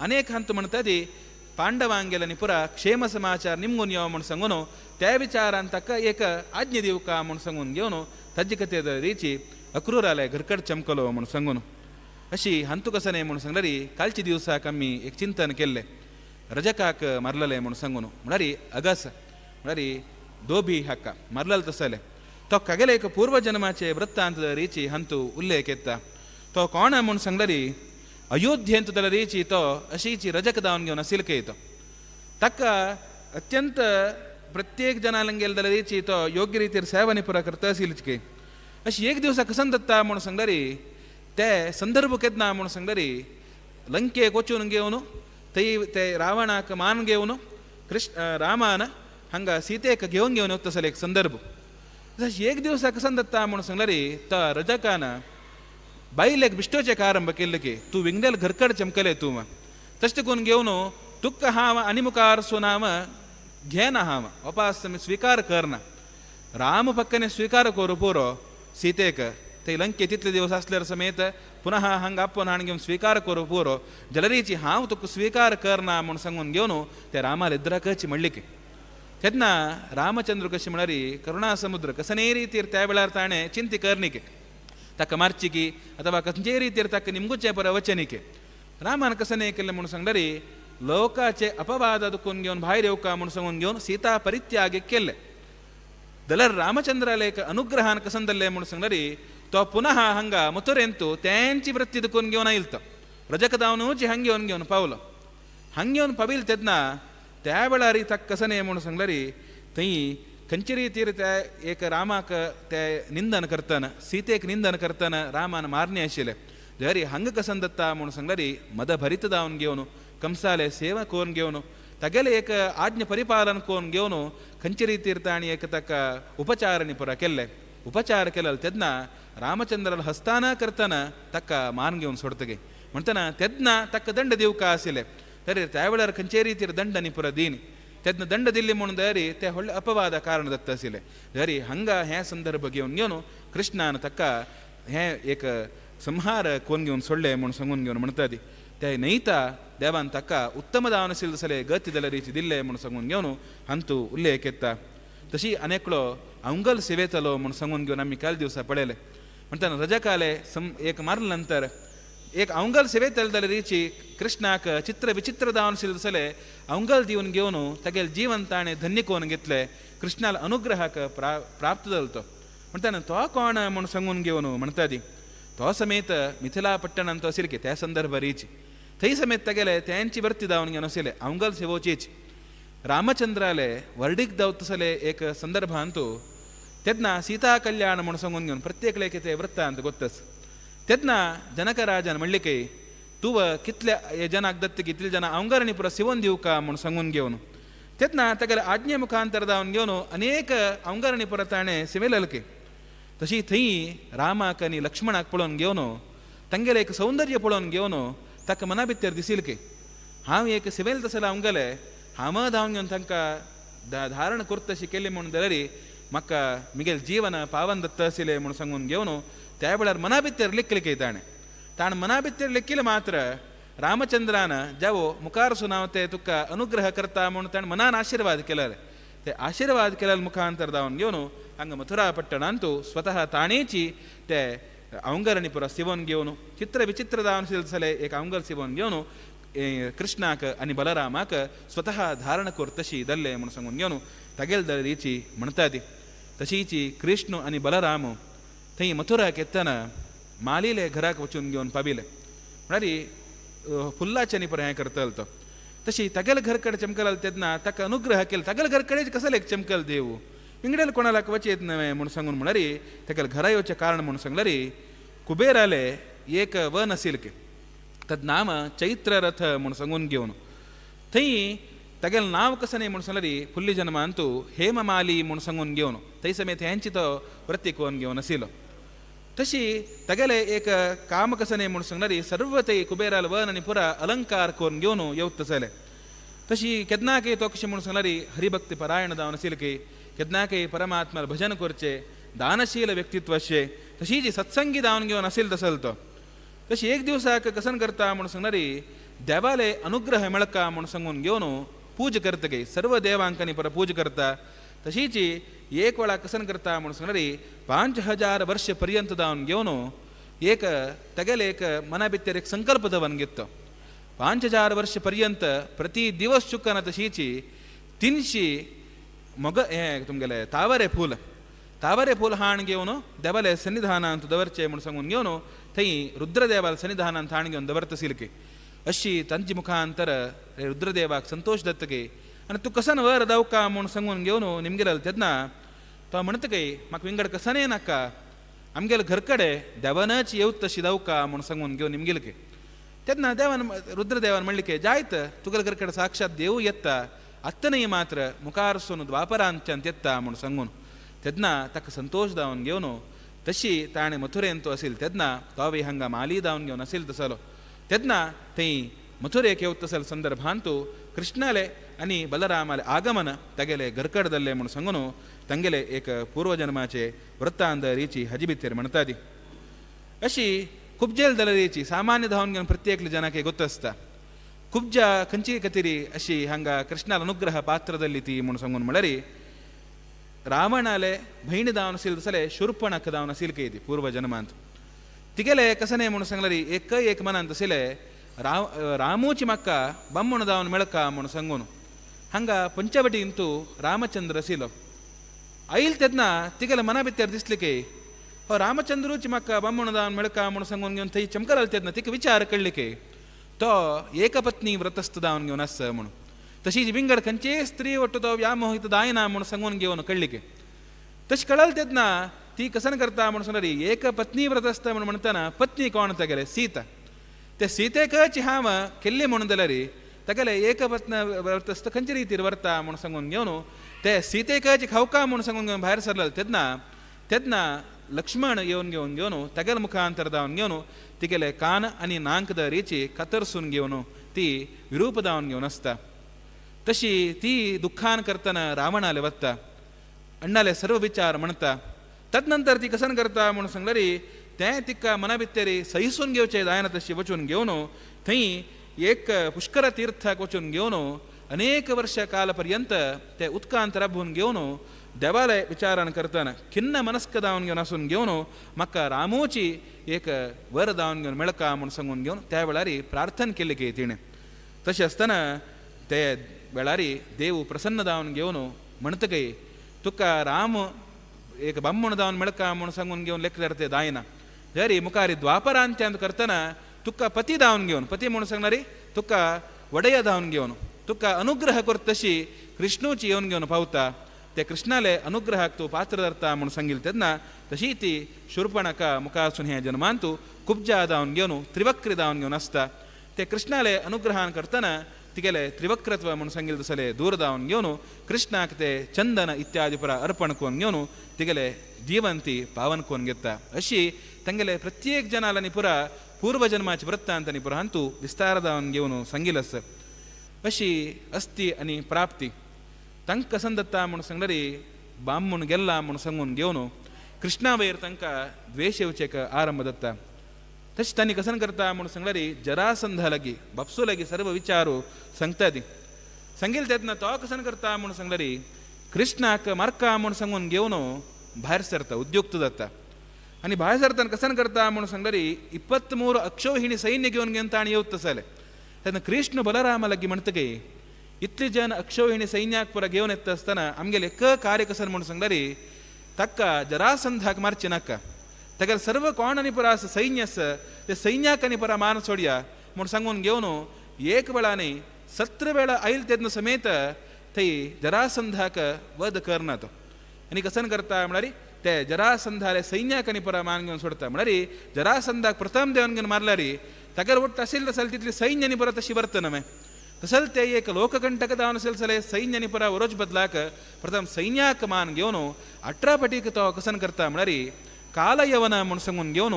अनेक हंत म्हणटा ती पांडवांगेला पुरा क्षेम समाचार निमगून येव म्हणून सांगून त्या विचारान ताका एक आज्ञे दिवका म्हणून सांगून घेवन ताजी कथेद रिची अक्रूराले घरकड चमकलो म्हणून सांगून अशी हंतू कसने म्हणून सांगल्यारी कालची दिवसाक आमी एक चिंतन केल्ले रजकाक मारलेले म्हणून सांगून म्हणारी अगस म्हणारी दोबी हक्का मारलेले तसले तो कगेले एक पूर्वजन्माचे वृत्तांत रिची हंतू उल्लेख येता तो कोण म्हणून सांगल्यारी अयोध्येंतुदला ರೀಚಿ तो अशीची रजक दावन घेवन सिल्के तो तक्का अत्यंत प्रत्येक जनालंगेलदला ರೀಚಿ तो योग्य रितीर सेवनी पुरा करता सिलचके अशी एक दिवसा कसन दत्ता म्हणून सांगल्यारी ते संदर्भ केदना म्हणून सांगल्यारी लंकेक वचून घेवन ते रावणाक मान घेवन रामान हंगा सीतेक घेवन घेवन वतसले एक संदर्भ एक दिवसा कसन दत्ता म्हणून सांगल्यारी तो रजकान बाईलेक बिश्टोचे आरंभ केले की तू विंगडेल घरकड चमकले तू तशें करून घेवन तुक्क हांव आनी मुखार सुनाम घेना हांव वापस स्वीकार करना राम पक्कने स्वीकार करू पुरो सीतेक ते लंके तितले दिवस असल्यार समेत पुनः हंग आपोवन हाण घेवन स्वीकार करू पुरो जलरीची हांव तुका स्वीकार करना म्हणून सांगून घेवन ते रामाल इद्राकची म्हणलिके तेन्ना रामचंद्र कशी म्हणारी करुणा समुद्र कसने रितीर त्या वेळार ताणें चिंती करनिके ताका मार्चिकी अथवा खंयचे रितीर ताका निमगुचे पर वचनिके रामान कसने केले म्हणून सांगल्यारी लोकाचे अपवाद दुखून घेवन भायर येवका म्हणून सांगून घेवन सीता परित्याग केले जाल्यार रामचंद्राले एक अनुग्रहान कसन दल्ले म्हणून सांगल्यारी तो पुनः हंगा मथुरेंतू त्यांची वृत्ती दुखून घेवन आयिल तो रजक दावनूची हंग घेवन पावलो हंग घेवन पाविल तेन्ना त्या वेळार ताका कसने म्हणून सांगल्यारी थंय खंयचे रितीर त्या एक रामाक ते निंदन करतना सीतेक निंदन करतना रामान मारणे आशिल्ले जरी हंग कसन दत्ता म्हणून सांगल्यारी मद भरीत दावन घेवन कंसाले सेवा करून घेवन तागेले एक आज्ञ परिपालन करून घेवन खंयचे रितीर ताणी एक ताका उपचारांनी पुरा केल्ले उपचार केले तेन्ना रामचंद्राल हस्ताना करतना ताका मान घेवन सोडतगे म्हणटना तेन्ना ताका दंड दिवका आशिल्ले तरी त्या वेळार खंयचे रितीर दंडांनी पुरा दीन तेन्ना दंड दिल्ली म्हणून दरी ते व्हडले अपवाद कारण दत्त आशिल्ले जरी हंगा हे संदर्भ घेवन कृष्णान ताका हे एक संहार कोण घेवन सोडले म्हणून सांगून घेवन म्हणटा ती ते नैता देवान ताका उत्तम दावनशील दसले गती दला रिची दिल्ले म्हणून सांगून घेवन हंतू उल्लेख येता तशी अनेकलो अवंगल सेवेतलो म्हणून सांगून घेवन आमी काल दिवसा पळयले म्हणटना रजकाले एक मारले नंतर एक अवंगल सेवेतल दला रिची कृष्णाक चित्र विचित्र दावनशील दसले अवंगल दिवन घेवन तागेले जीवन ताणें धन्य करून घेतले कृष्णाला अनुग्रहाक प्राप्त जालो तो म्हणटना तो कोण म्हणून सांगून घेवन म्हणटा ती तो समेत मिथिला पट्टणांत तो आशिल्ले त्या संदर्भ रिची थंय समेत तागेले त्यांची वृत्ती दावन घेवन आशिल्ले अवंगल सेवोचीच रामचंद्राले वर्डीक दावतसले एक संदर्भांतू तेन्ना सीता कल्याण म्हणून सांगून घेवन प्रत्येक लेखे ते वृत्तांत गोत्तस तेन्ना जनक राजान म्हणले की तुव कितल्या जनाक दत्त कितले जना अवंगारणी पुरा सिवोन दिवका म्हणून सांगून घेवन तेन्ना तागेले आज्ञे मुखांतर दावन घेवन अनेक अवंगारणी पुरा ताणें सिवेलके तशी थंय रामाक आनी लक्ष्मणाक पळोवन घेवन तांगेले एक सौंदर्य पळोवन घेवन ताका मना भितर दिसिल की हांव एक सिवेल तसले अवंगले हांव धांवन घेवन तांकां धारण करता अशी केली म्हणून जाल्यार म्हाका मिगेल जीवन पावन दत्त आशिल्लें म्हणून सांगून घेवन त्या वेळार मना भितर लेखले की ताणें मना भितर लेखिले मात्र रामचंद्रान जावो मुखार सुनाव ते तुका अनुग्रह करता म्हणून ताणें मनान आशिर्वाद केले ते आशीर्वाद केलेल्या मुखांतर जावन घेवन हांगा मथुरा पट्टण ಅಂತೂ स्वतः ताणेची ते अवंगरणी पुरा सिवोन घेवन चित्र विचित्र जावन सिलसले एक अवंगर सिवोन घेवन कृष्णाक आणि बलरामाक स्वतः धारण कर तशी दल्ले म्हणून सांगून घेवन तगेल दरीची म्हणता ती तशीची कृष्ण आणि बलराम थंय मथुराक येतना मालिले घराक वचून घेवन पाबिले म्हणारी फुल्लाच्यानी पर हें करतल तो तशी तगेल घर कಡೆ चमकल तेन्ना ताका अनुग्रह केला तगेल घर कडेच कसले चमकल देव इंगडेल कोणाला वच येत नवे म्हणून सांगून म्हणारी तगेल घरा येवचे कारण म्हणून सांगलारी कुबेराले एक वन असेल के तद नाम चैत्र रथ म्हणून सांगून घेवन थंय तगेल नाव कसं नाही म्हणून सांगलारी फुल्ली जन्म अंतू हेममाली म्हणून सांगून घेवन थंय समेत हेंची तो वृत्ती कोण घेवन आशिल्लो तशी तगेले एक काम कसं नाही म्हणून सांगणारी सर्व ते कुबेराल वन आणि पुरा अलंकार करून घेवन येवत तसले तशी केदनाके तो कशी म्हणून सांगणारी हरिभक्ती परायण जावन आशिल्ले की केदनाके परमात्म्याला भजन करचे दानशील व्यक्तित्व अशे तशी जी सत्संगी जावन घेवन आशिल्लो तसल तो तशी एक दिवसाक कसन करता म्हणून सांगणारी देवाले अनुग्रह मेळका म्हणून सांगून घेवन पूज करता गे सर्व देवांकांनी पर पूज करता तशीची एक वेळा कसन करता म्हणून सांगणारी 5000 वर्ष पर्यंत जावन घेवन एक तगेले एक मना भितर एक संकल्प दवन घेतो 5000 वर्ष पर्यंत प्रति दिवस चुकना तशीची 300 मग हे तुमगेले तावरे फूल हाण घेवन देवाले सन्निधानांत दवरचे म्हणून सांगून घेवन थंय रुद्रदेवाला सन्निधानांत हाण घेवन दवरता सिलके अशी तांची मुखांतर रुद्रदेवाक संतोष दत्तके आणि तू कसन वर दावका म्हणून सांगून घेवन निमगेल तेन्ना तो म्हणता की म्हाका विंगड कसाने नाका आमगेल घर कಡೆ देवानच येवत तशी दावका म्हणून सांगून घेवन निमगेल की तेन्ना देवान रुद्रदेवान म्हणले की जायत तुगेल घर कಡೆ साक्षात देव येता अत्तनय मात्र मुखारसून द्वापरांच्यान येता म्हणून सांगून तेन्ना ताका संतोष दावन घेवन तशी ताणें मथुरेन तो आशिल्लो तेन्ना तोय हांगा माली दावन घेवन आशिल्लो तसलो तेन्ना थंय मथुरेक येवत तसल संदर्भांतू कृष्णाले आणि बलरामाले आगमन तगेले घरकड दल्ले म्हणून सांगून ತಂಗೆಲೆ ಏಕ ಪೂರ್ವಜನ್ಮಾಚೆ ವೃತ್ತಾಂತ ರೀಚಿ ಹಜಿಬಿತ್ತೇರು ಮಣತಾದಿ ಅಶಿ ಕುಬ್ಜೇಲ್ ದಲ ರೀಚಿ ಸಾಮಾನ್ಯ ಧಾವನ್ಗೆ ಪ್ರತ್ಯೇಕ ಜನಕ್ಕೆ ಗೊತ್ತಸ್ತ ಕುಬ್ಜ ಕಂಚಿ ಕತಿರಿ ಅಶಿ ಹಂಗ ಕೃಷ್ಣನ ಅನುಗ್ರಹ ಪಾತ್ರದಲ್ಲಿತಿ ಮುಣ ಸಂಗುನ್ ಮಳರಿ ರಾವಣಾಲೆ ಬೈಣಿ ದಾವನ ಸಿಲ್ದ ಸಲೆ ಶೂರ್ಪಣಕ ದಾವನ ಸಿಲ್ಕೆ ಇತಿ ಪೂರ್ವ ಜನ್ಮ ಅಂತ ತಿಗೆಲೆ ಕಸನೆ ಮುಣ ಸಂಗಲರಿ ಏಕ ಮನ ಅಂತ ಸಿಲೆ ರಾಮೂಚಿ ಮಕ್ಕ ಬಮ್ಮುಣ ದಾವನ ಮೆಳಕ ಮುಣ ಸಂಗುನು ಹಂಗ ಪಂಚವಟಿ ಇಂತು ರಾಮಚಂದ್ರ ಸಿಲೋ ಐಲ್ ತೆದ್ನ ತಿಗೆಲ ಮನ ಬಿತ್ತರ ದಿಸ್ಲಿಕ್ಕೆ ರಾಮಚಂದ್ರೂಚಿ ಮಕ್ಕ ಬಮ್ಮುಣ ದಾವನ ಮೆಳಕ ಮುಣ ಸಂಗುನ್ ಗೆನ್ ತೈ ಚಮಕರಲ್ ತೆದ್ನ ತಿಕ ವಿಚಾರ ಕಳ್ಳಿಕೆ तो एकपत्नी व्रतस्थ दावन घेवन आस म्हणून तशी विंगड खंयचे स्त्री ಒಟ್ಟು तो व्यामोहित दायना म्हणून सांगून घेवन कळलिके तशी कळल तेदना ती कसन करता म्हणून सांगली एक पत्नी व्रतस्थ म्हणून म्हणताना पत्नी कोण तगेले सीता ते सीतेकची हाव केल्ली म्हणून दलरी तगेले एकपत्न व्रतस्थ खंयचे रीतीर वर्ता म्हणून सांगून घेवन ते सीतेकची खावका म्हणून सांगून घेवन भायर सरल तेदना लक्ष्मण येवन घेवन तगेल मुखांतर दावन घेवन तिगेले कान आणि नांकद रेची कतरसून घेवन ती विरूप दावन घेवन आसता तशी ती दुःखान करतना रावणाले वत्ता अण्णाले सर्व विचार म्हणता तदनंतर ती कसन करता म्हणून सांगल्यारी ते तिका मना भितरी सहिसून घेवचे जायना तशी वचून घेवन थंय एक पुष्कर तीर्थाक वचून घेवन अनेक वर्ष काल पर्यंत ते उदकांत राबून घेवन देवालय विचारण करताना खिन्न मनस्क दावन घेवन आसून घेवन म्हाका रामोची एक वर दावन घेवन मेळका म्हणून सांगून घेवन त्या वेळारी प्रार्थना केली की तिणें तशें आसतना ते वेळारी देव प्रसन्न दावन घेवन म्हणतके तुका राम एक बाम्मण दावन मेळका म्हणून सांगून घेवन लेखल्यार ते दायना जरी मुखारी द्वापरांत्यांत करतना तुका पती दावन घेवन पती म्हणून सांगणारी तुका वडय दावन घेवन तुका अनुग्रह कर तशी कृष्णूची येवन घेवन पावता ते कृष्णाले अनुग्रहाक तू पात्र धरता म्हणून सांगिल तेन्ना तशी ती शूर्पणखा मुखासून हे जन्मांतू कुब्जा दावन घेवन त्रिवक्री दावन घेवन आसता ते कृष्णाले अनुग्रहान करतना तिगेले त्रिवक्रत्व म्हणून सांगिल तसले दूर दावन घेवन कृष्णाक ते चंदन इत्यादी पुरा अर्पण करून घेवन तिगेले जीवन ती पावन करून घेता अशी तांगेले प्रत्येक जनालांनी पुरा पूर्वजन्माचे वृत्तांतांनी पुरा हांतू विस्तार दावन घेवन सांगिल आस अशी अस्ती आनी प्राप्ती तांकां कसन दत्ता म्हणून सांगल्यारी बाम्मूण गेल्ला म्हणून सांगून घेवन कृष्णा वयर तांकां द्वेश येवचेक आरंभ दत्ता तशें तांणी कसन करता म्हणून सांगल्यारी जरासंधा लागी बापसू लागी सर्व विचारू सांगता ती सांगिल तेन्ना तो कसन करता म्हणून सांगल्यारी कृष्णाक मार्का म्हूण सांगून घेवन भायर सरता उद्युक्त जाता आनी भायर सरतना कसन करता म्हूण सांगल्यारी 23 अक्षौहिणी सैन्य घेवन घेवन ताणें येवत तसले तेन्ना कृष्ण बलरामा लागीं म्हणटगे इतले जन अक्षौहिणी सैन्याक पुरा घेवन येता आसतना आमगेले एक कार्य कसन म्हूण सांगल्यारी ताका जरासंधाक मारचे नाका तागेले सर्व कोण आनी पुरा सैन्य आसा ते सैन्याक आनी पुरा मान सोडया म्हूण सांगून घेवन एक वेळाने 17 वेळा आयल तेन्ना समेत थंय जरासंधाक वध करना तो आनी कसन करता म्हळ्यार ते जरासंधाले सैन्याक आनी पुरा मान घेवन सोडता म्हळ्यार जरासंधाक प्रथम देवन घेवन मारल्यार तागेर वट्ट आशिल्ली तसल तितली सैन्य आनी पुरा तशी वर्तना न्हय तसल ते एक लोककंटक जावन आशिल्ले जाल्यार सैन्य आनी पुरा वरोच बदलाक प्रथम सैन्याक मान घेवन 18 पटीक तो कसन करता म्हळ्यार कालयवन म्हूण सांगून घेवन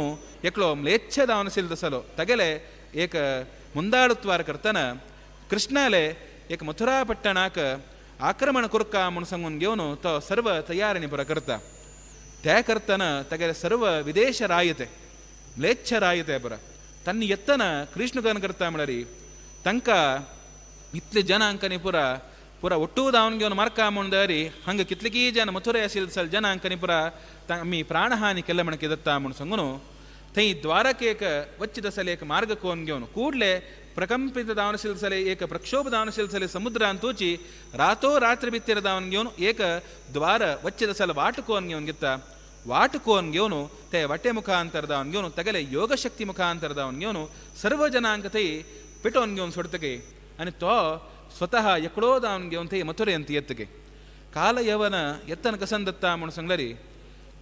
एकलो म्लेच्छ जावन आशिल्लो तसलो तागेले एक ಮುಂದಾಳುತ್ವಾರ करतना कृष्णाले एक मथुरा पट्टणाक आक्रमण करका म्हूण सांगून घेवन तो सर्व तयारी पुरा करता त्या करतना तागेले सर्व विदेश रायते म्लेच्छ रायते पुरा तन्नी येतना कृष्ण कन करता म्हळ्यार तांकां इतले जनांकांनी पुरा पुरा ಒಟ್ಟು जावन घेवन मारका म्हूण दरी हंग कितलेकी जन मथुरे आशिल्ले सल जनांकांनी पुरा आमी प्राणहानी केले म्हणके दत्ता म्हूण सांगून थंय द्वारकेक वच्चित सले एक मार्ग कोन घेवन कूडले प्रकंपित जावन आशिल्ले सले एक प्रक्षोभ जावन आशिल्ले सले समुद्रांत तोची रातो रात्र भितर जावन घेवन एक द्वार वच्चित सल वाट कोन घेवन घेता वाट कोन घेवन ते वाटे मुखांतर जावन घेवन तागेले योगशक्ती मुखांतर जावन घेवन सर्व जनांक थंय पेटोवन घेवन सोडतगे आनी तो स्वतः एकड़ो जावन घेवन थंय मथुरेंत येतगे कालयवन येतन कसन दत्ता म्हूण सांगल्यार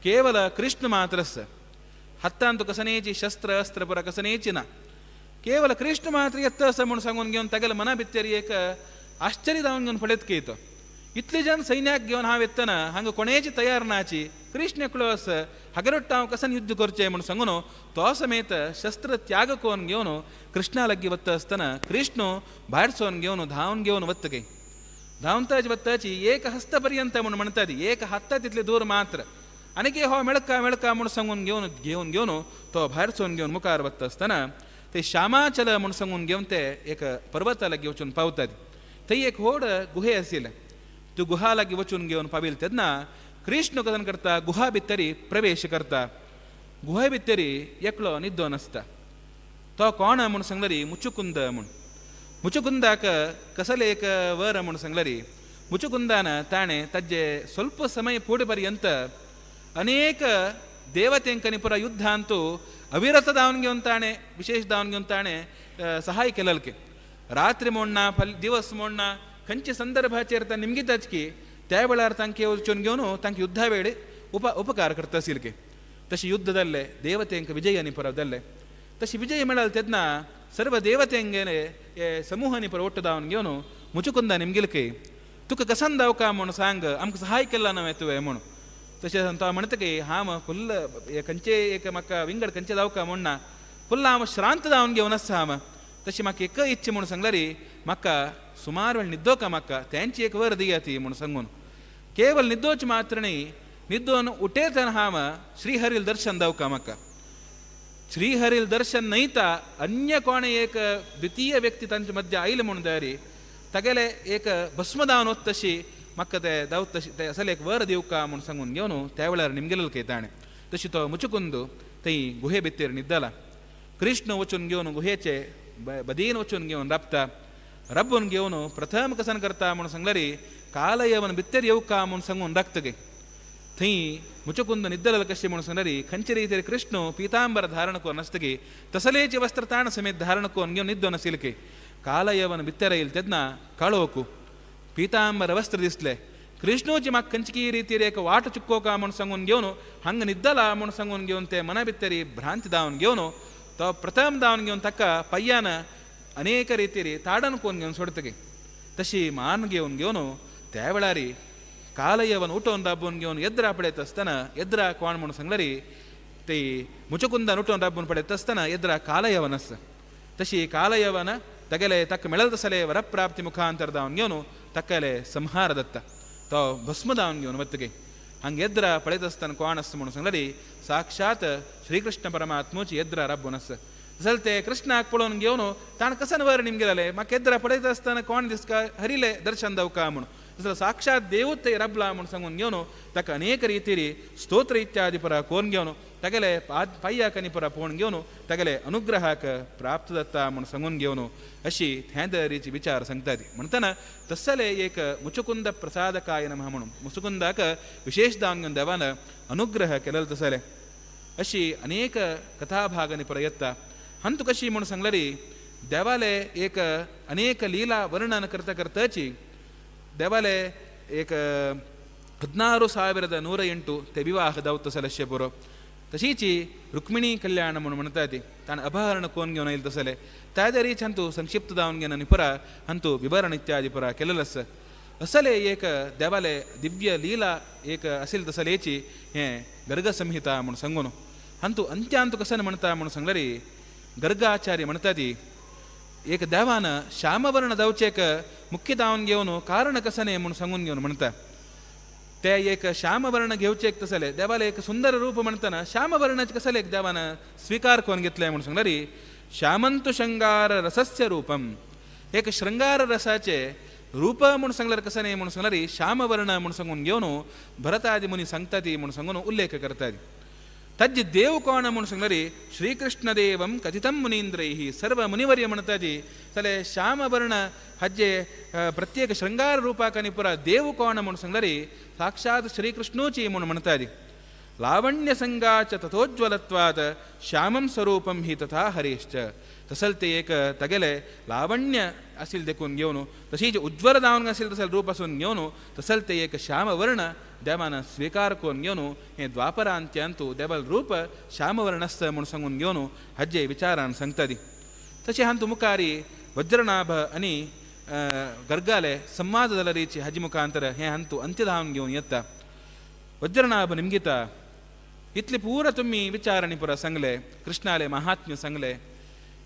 केवल कृष्ण मात्रस हत्तांतु कसनेची शस्त्र अस्त्र पुरा कसनेची ना केवल कृष्ण मात्र येत असं म्हणून सांगून घेवन तागेले मना भितर एक आश्चर्य जावन घेवन पडत येतो इतले जन सैन्याक घेवन हांव येतना हांगा कोणेची तयार नाची कृष्ण एकलो आस हगरट्ट हांव कसन युद्ध करचें म्हूण सांगून तो समेत शस्त्र त्याग कोन घेवन कृष्णा लागीं वता आसतना कृष्ण भायर सोन घेवन धांवन घेवन वतगे धांवताची वताची एक हस्त पर्यंत म्हूण म्हणटा ती एक हाता तितले दूर मात्र आनीक हो मेळका मेळका म्हूण सांगून घेवन तो भायर सोन घेवन मुखार वता आसतना ते श्यामाचल म्हूण सांगून घेवन ते एक पर्वता लागीं वचून पावतात थंय एक व्हड गुहे आशिल्ले त्यो गुहा लागीं वचून घेवन पाविल्ले तेन्ना कृष्ण कसन करता गुहा भितरी प्रवेश करता गुहे भितरी एकलो न्हिदोन आसता तो कोण म्हूण सांगल्यार मुचुकुंद म्हूण मुचुकुंदाक कसले एक वर म्हूण सांगल्यार मुचुकुंदान ताणें ताजे ಸ್ವಲ್ಪ ಸಮಯ फुडें पर्यंत अनेक देवतेंकनी पुरा युद्धांतू अविरत जावन घेवन ताणें विशेष जावन घेवन ताणें सहाय केलेले रात्री म्हणना दिवस म्हणना खंयच्या संदर्भाचेर तां निमगितात की त्या वेळार तांकां वचून घेवन तांकां युद्धा वेळ उपकार करता आशिल्ले तशें युद्ध जाल्ले देवतेंक विजय आनी पुरो जाल्ले तशी विजय मेळ्ळी तेन्ना सर्व देवतेंगेले समूहांनी पुरो ಒಟ್ಟು जावन घेवन मुचुकुंदा निमगिलके तुका कसन जावका म्हूण सांग आमकां सहाय केला नवे तुवें म्हूण तशें तो म्हणटा की हांव फुल्ल खंयचे एक म्हाका विंगड खंयचे जावका म्हणना फुल्ल हांव श्रांत जावन घेवन आसा हांव तशी म्हाका एक इच्छा म्हूण सांगल्यार म्हाका सुमार वेळ न्हिदोका म्हाका तेंची एक वर दिया ती म्हूण सांगून केवल न्हिदोवचे मात्र न्ही न्हिदोवन उठयतना हांव श्रीहरील दर्शन जावका म्हाका श्रीहरील दर्शन न्हयता अन्य कोण एक द्वितीय व्यक्ती तांचे मध्य आयले म्हूण दरी तागेले एक भस्म जावन वता तशी म्हाका ते दावत तशी ते असले एक वर दिवका म्हूण सांगून घेवन त्या वेळार निमगेले ताणें तशी तो मुचुकुंद थंय गुहे भितर न्हिदला कृष्ण वचून घेवन गुहेचे बदीन वचून घेवन रब्बून घेवन प्रथम कसन करता म्हूण सांगल्यार कालयवन भितर येवका म्हूण सांगून राखतगे थंय मुचुकुंद न्हिदलेलो कशें म्हूण सांगल्यार खंयचे रितीर कृष्ण पितांबर धारण करून आसतगे तसलेचे वस्त्र ताण समेत धारण करून घेवन न्हिदोन आशिल्ले कालयवन भितर येयले तेन्ना काळोख पितांबर वस्त्र दिसले कृष्णोची म्हाका खंयची रितीर एक वाट चुक्कोका म्हूण सांगून घेवन हंग न्हिदला म्हूण सांगून घेवन ते मना भितरी भ्रांती जावन घेवन तो प्रथम जावन घेवन ताका पय्यान अनेक रितीर ताडन कोन घेवन सोडतगे तशी मान घेवन त्या वेळार कालयवन उठोवन राबून घेवन येद्रा पडयत आसतना येद्रा कोण म्हूण सांगल्यार ते मुचुकुंदान उठोवन राबून पडयत आसतना येद्रा कालयवन आसा तशी कालयवन तागेले ताका मेळल तसले वरप्राप्ती मुखांतर जावन घेवन ताकाले संहार दत्ता तो भस्म जावन घेवन वतगे हंग येद्रा पळयत आसतना कोण आसा म्हूण सांगल्यार साक्षात श्रीकृष्ण परमात्मोची येद्रा राबून आसा जाल्यार ते कृष्णाक पळोवन घेवन ताणें कसन वर निमगेले म्हाका येद्रा पळयत आसतना कोण दिसका हरिले दर्शन जावका म्हूण तसं साक्षात देवते रबला म्हणून सांगून घेऊन ताका अनेक रितीरी स्तोत्र इत्यादी परा कोण घेऊन तगले पाय्याकनी परा पोण घेऊन तगले अनुग्रहाक प्राप्त दत्ता म्हणून सांगून घेऊन अशी ह्या तरेची विचार सांगतात म्हणताना तसले एक मुचुकुंद प्रसादकाय नमः म्हणून मुचुकुंदाक विशेष दान घेऊन देवानं अनुग्रह केलेलं तसले अशी अनेक कथाभागाने परा येता हंतु कशी म्हणून सांगलारी देवाले एक अनेक लीला वर्णन करता करताची देवाले एक 16,108 ते विवाह दावत तसले पुरो तशीची रुक्मिणी कल्याण म्हणून म्हणता ती ताण अपहरण कोण घेऊन येईल तसले त्या तरीच हंतू संक्षिप्त दावन घेऊन पुरा हंतू विवरण इत्यादी पुरा केलेलंस असले एक देवाले दिव्य लीला एक असेल तसलेची हे गर्ग संहिता म्हणून सांगून हंतू अंत्यांतू कसं म्हणता म्हणून सांगलारी गर्गाचार्य म्हणता ती एक देवानं श्यामवर्ण दावचेक मुख्य दावन घेऊन कारण कसने म्हणून सांगून घेऊन म्हणता ते एक श्यामवर्ण घेवचे एक तसले देवाला एक सुंदर रूप म्हणताना श्यामवर्णाचे कसले एक देवानं स्वीकार करून घेतलाय म्हणून सांगणारी श्यामंतु शृंगार रसस्य रूपम एक शृंगार रसाचे रूप म्हणून सांगल्यार कसं नाही म्हणून सांगणारी श्यामवर्ण म्हणून सांगून घेऊन भरतादी मुनी सांगताती म्हणून सांगून उल्लेख करतात तज्ज देव कोण म्हणून सांगणारी श्रीकृष्ण देवम कथितम मुनींद्रैहि सर्व मुनिवर्य म्हणताती तले श्यामवर्ण हज्जे प्रत्येक शृंगार रूपाकनी पुरा देव कोण म्हणून सांगणारी साक्षात श्रीकृष्णोची म्हणून म्हणताती लावण्य संगाच तथोज्वलत्वात श्यामं स्वरूपम हि तथा हरेश्च तसल ते एक तगेले लावण्य असेल देखून घेऊन तशीच उज्ज्वल दावन असेल तसल रूप असून घेऊन तसल ते एक श्यामवर्ण देवानं स्वीकार करून घेऊन हे द्वापरांत्यंतू देवल रूप श्यामवर्णस्थ म्हणून सांगून घेऊन हज्जे विचारान सांगतादी तसे हंतू मुखारी वज्रनाभ आणि गर्गाले संवाद दलरीची हजी मुखांतर हे हंतू अंत्यधावन घेऊन येता वज्रनाभ निमगिता इतले पूर तुम्ही विचारणी पुरा सांगले कृष्णाले महात्म्य सांगले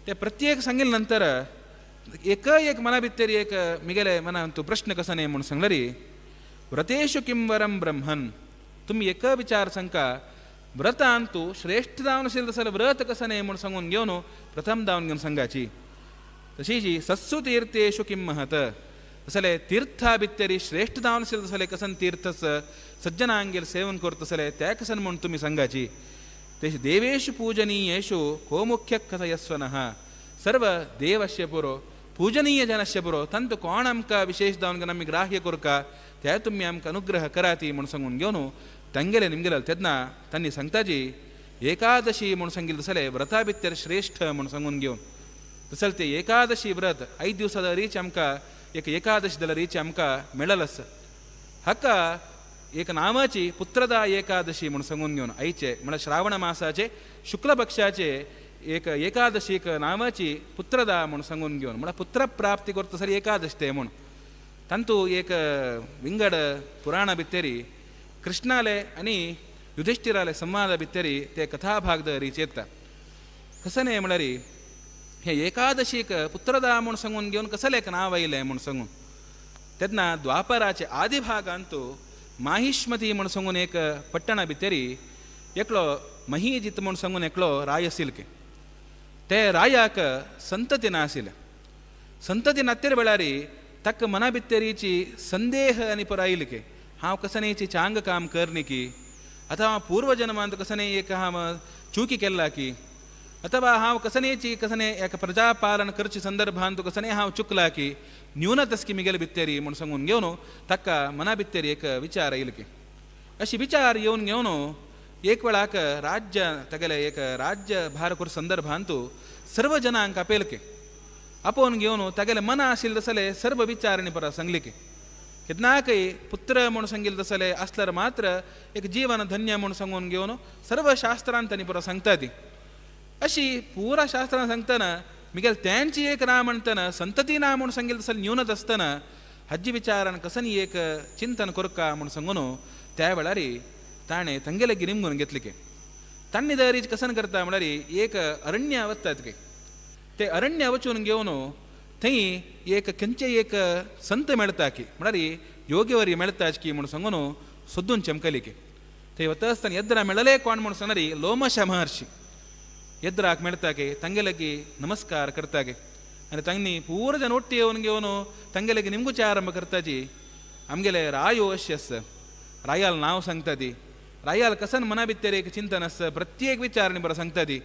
ते प्रत्येक सांगेल नंतर एक मना भितरी एक मिगेले मना तू प्रश्न कसा नाही म्हणून सांगलारी व्रतेषु किं वरम ब्रह्मन तुम्ही एक विचार सांगा व्रत अंतू श्रेष्ठ दावन असेल तसं व्रत कसं नाही म्हणून सांगून घेऊन प्रथम दावन घेऊन सांगायची तशी जी सत्सु तीर्थेषु किं महत तसले तीर्था भितरी श्रेष्ठ दावन असेल तसले कसन तीर्थस सज्जनांगेल सेवन करत असले त्या कसन म्हणून तुम्ही सांगायची ते देवेषु पूजनीयेषु को मुख्य कथयस्वनः सर्व देवस्य पुरो पूजनीय जनस्य पुरो तंतु कोण आमका विशेष दावन नमी ग्राह्य कोरका त्या तुम्ही आमका अनुग्रह कराती म्हणून सांगून घेऊन ತಂಗೆಲೆ ನಿಮಗೆಲ್ಲ ತೆದ್ನ ತನ್ನಿ ಸಂತಾಜಿ ಏಕಾದಶಿ म्हणून सांगितलं तसले व्रता भितर श्रेष्ठ म्हणून सांगून घेऊन तसल ते एकादशी व्रत 5 दिवसाचा रीच आमका एक एकादशी दला रीच आमका मिळालस हक्का एक नावाची पुत्रदा एकादशी म्हणून सांगून घेऊन आईचे म्हणजे श्रावण मासाचे शुक्ल पक्षाचे एक एकादशी एक नावाची पुत्रदा म्हणून सांगून घेऊन म्हणजे पुत्र प्राप्ती करतो सरी एकादशी ते म्हणून तंतु एक विंगड पुराण भितरी कृष्णाले आणि युधिष्ठिराले संवाद भितरी ते कथाभागद रीचेता कसं नाही म्हणारी हे एकादशीक पुत्रदा म्हणून सांगून घेऊन कसं एक नाव आईले म्हणून सांगून तेदना द्वापराचे आदि भाग अंतू माहिष्मती म्हणून सांगून एक पट्टणा भितरी एकलो महीजित म्हणून सांगून एकलो राय आसिलके ते रायाक संतती नासिल संतती नातेर बेळारी तक मना भितरीची संदेह आणि परायलिके हांव कसनेची चांग काम करनी की अथवा पूर्वजन्मांत कसने एक हांव चूकी केल्ला की अथवा हांव कसनेची कसने एक प्रजापालन करचे संदर्भांत कसने हांव चुकला की न्यूनतस्की मिगेल भितरी म्हणून सांगून घेवन तक्का मना भितरी एक विचार येईल की अशी विचार येऊन घेवन एक वेळाक राज्य तगेले एक राज्य भार कर संदर्भांत सर्व जनांक अपेल के आपोवन घेवन तगेले मन आशिल्ल तसले सर्व विचारणी परा सांगली की कितनाकय पुत्र म्हणून सांगितलं तसले असल्यार मात्र एक जीवन धन्य म्हणून सांगून घेवन सर्व शास्त्रांतांनी परा सांगता ती अशी पुरा शास्त्रां सांगतना मिगेल त्यांची एक ना म्हणतना संतती ना म्हणून सांगितलं तसले न्यूनत असताना हज्जी विचारान कसनी एक चिंतन करका म्हणून सांगून त्या वेळारी ताणे ತಂಗೆಲೆ ನಿಮ್ಗೊಂದು घेतले तन्नी कसन करता म्हणारी एक अरण्य वतात के ते अरण्य वचून घेऊन थंय एक खंयचे एक संत मेळता की म्हणारी योग्यवर्य मेळताच की म्हणून सांगून सोदून चमकली की ते वता असताना एद्रा मेळले कोण म्हणून सांगणारी लोमश महर्षी एद्राक मेळता के ತಂಗೆಲಗಿ नमस्कार करता के आणि त्यांनी पूर्ण जन ಒಟ್ಟಿ येऊन घेऊन ತಂಗೆಲಗಿ निमगूचे आरंभ करताची आमगेले रायो अशेस रायाल नाव सांगता ती रायाल कसन मना भितर एक चिंतन आसता प्रत्येक विचारणे बरं सांगता ती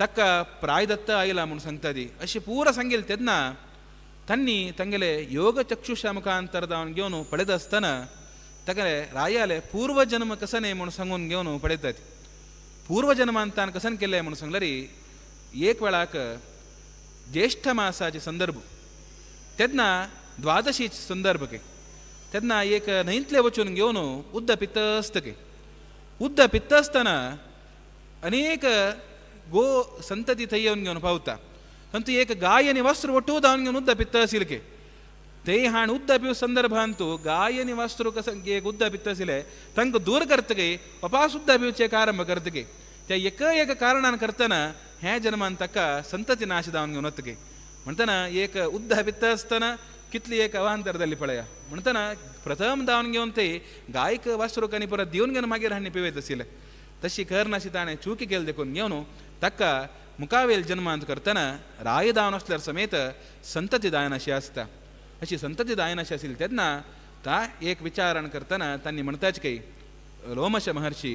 तक्का प्रायदत्त आयला म्हणून सांगता ती अशी पूर सांगेल तेन्ना तन्नी तंगेले योग चक्षुषा मुखांतरदावन घेवन पळयत आसतना तगेले रायाले पूर्वजन्म कसने म्हणून सांगून घेवन पळयतात पूर्वजन्मान तान कसन केले म्हणून सांगल्यार एक वेळाक ज्येष्ठ मासाचे संदर्भ तेन्ना द्वादशीचे संदर्भके तेन्ना एक न्हंयतले वचून घेवन उद्द पित्तस्तके उद्द पित्तसतना अनेक गो संतती थंय येवन घेवन पावता अंतू एक गायनी वस्त्र ಒಟ್ಟು दावन घेवन उद्द पित्तसिलके ते हाण उद्द पिव संदर्भांतू गायनी वस्त्र कसं एक उद्द पित्तसिले तंक दूर करतगे वापास उद्द पिवचे आरंभ करतगे त्या एक कारणान करतना ह्या जन्मान तक्का संतती नाश दावन घेवन वतगे म्हणतना एक उद्द पित्तसतना कितली एक अवांतरದಲ್ಲಿ पळया म्हणतना प्रथम दावन घेवन ते गायक वस्त्र कनी परत दिवन घेवन मागीर हाणी पिवयत आशिल्ले तशी करनाशी ताणें चुकी केली देखून घेवन तक्का मुखावेल जन्मांत करतना राय दावन असल्यार समेत संतती दायनाशी आसता अशी संतती दायनाशी आशिल्ली तेन्ना ता एक विचारण करतना तांणी म्हणताच की लोमश महर्षी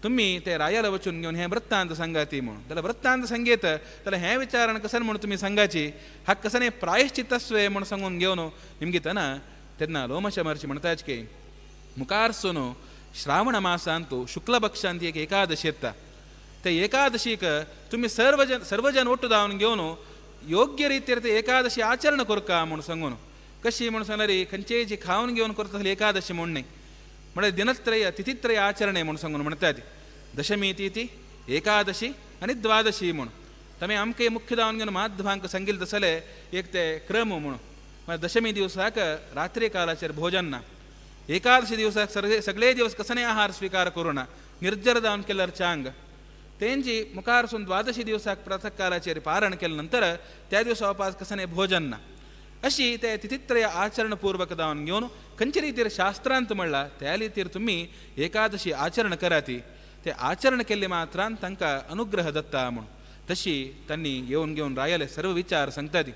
तुम्ही ते रायाला वचून घेवन हें वृत्तांत सांगाती म्हणून जाल्यार वृत्तांत सांगेत जाल्यार हें विचारण कसन म्हणून तुम्ही सांगाची हा कसने प्रायश्चित्तस्वे म्हणून सांगून घेवन निमगितना तेन्ना लोमश महर्षी म्हणताच की मुखारसून श्रावण मासांतू शुक्ल पक्षांत एक एकादशी येता ते एकादशीक तुम्ही सर्वजन ಒಟ್ಟು दावन घेवन योग्य रितीर ते एकादशी आचरण करका म्हणून सांगून कशी म्हणून सांगल्यार खंयचेची खावन घेवन करता एकादशी म्हणणे म्हणजे दिनत्रय तिथित्रय आचरणे म्हणून सांगून म्हणतात दशमी तिथी एकादशी आणि द्वादशी म्हणून तमे आमके मुख्य दावन घेवन माध्यमांक सांगिल्ले तसले एक ते क्रम म्हणून दशमी दिवसाक रात्री कालाचेर भोजन ना एकादशी दिवसाक सगळे दिवस कसने आहार स्वीकार करूना निर्जर दावन केल्यार चांग तेंची मुखारसून द्वादशी दिवसाक प्रातः कालाचेर पारण केल्या नंतर त्या दिवसा उपास कसने भोजन ना अशी ते तिथित्रय आचरणपूर्वक दावन घेवन खंयचे रितीर शास्त्रांत म्हणला त्या रितीर तुम्ही एकादशी आचरण कराती ते आचरण केले मात्रान तांकां अनुग्रह दत्ता म्हणून तशी तांणी येवन घेवन रायले सर्व विचार सांगतात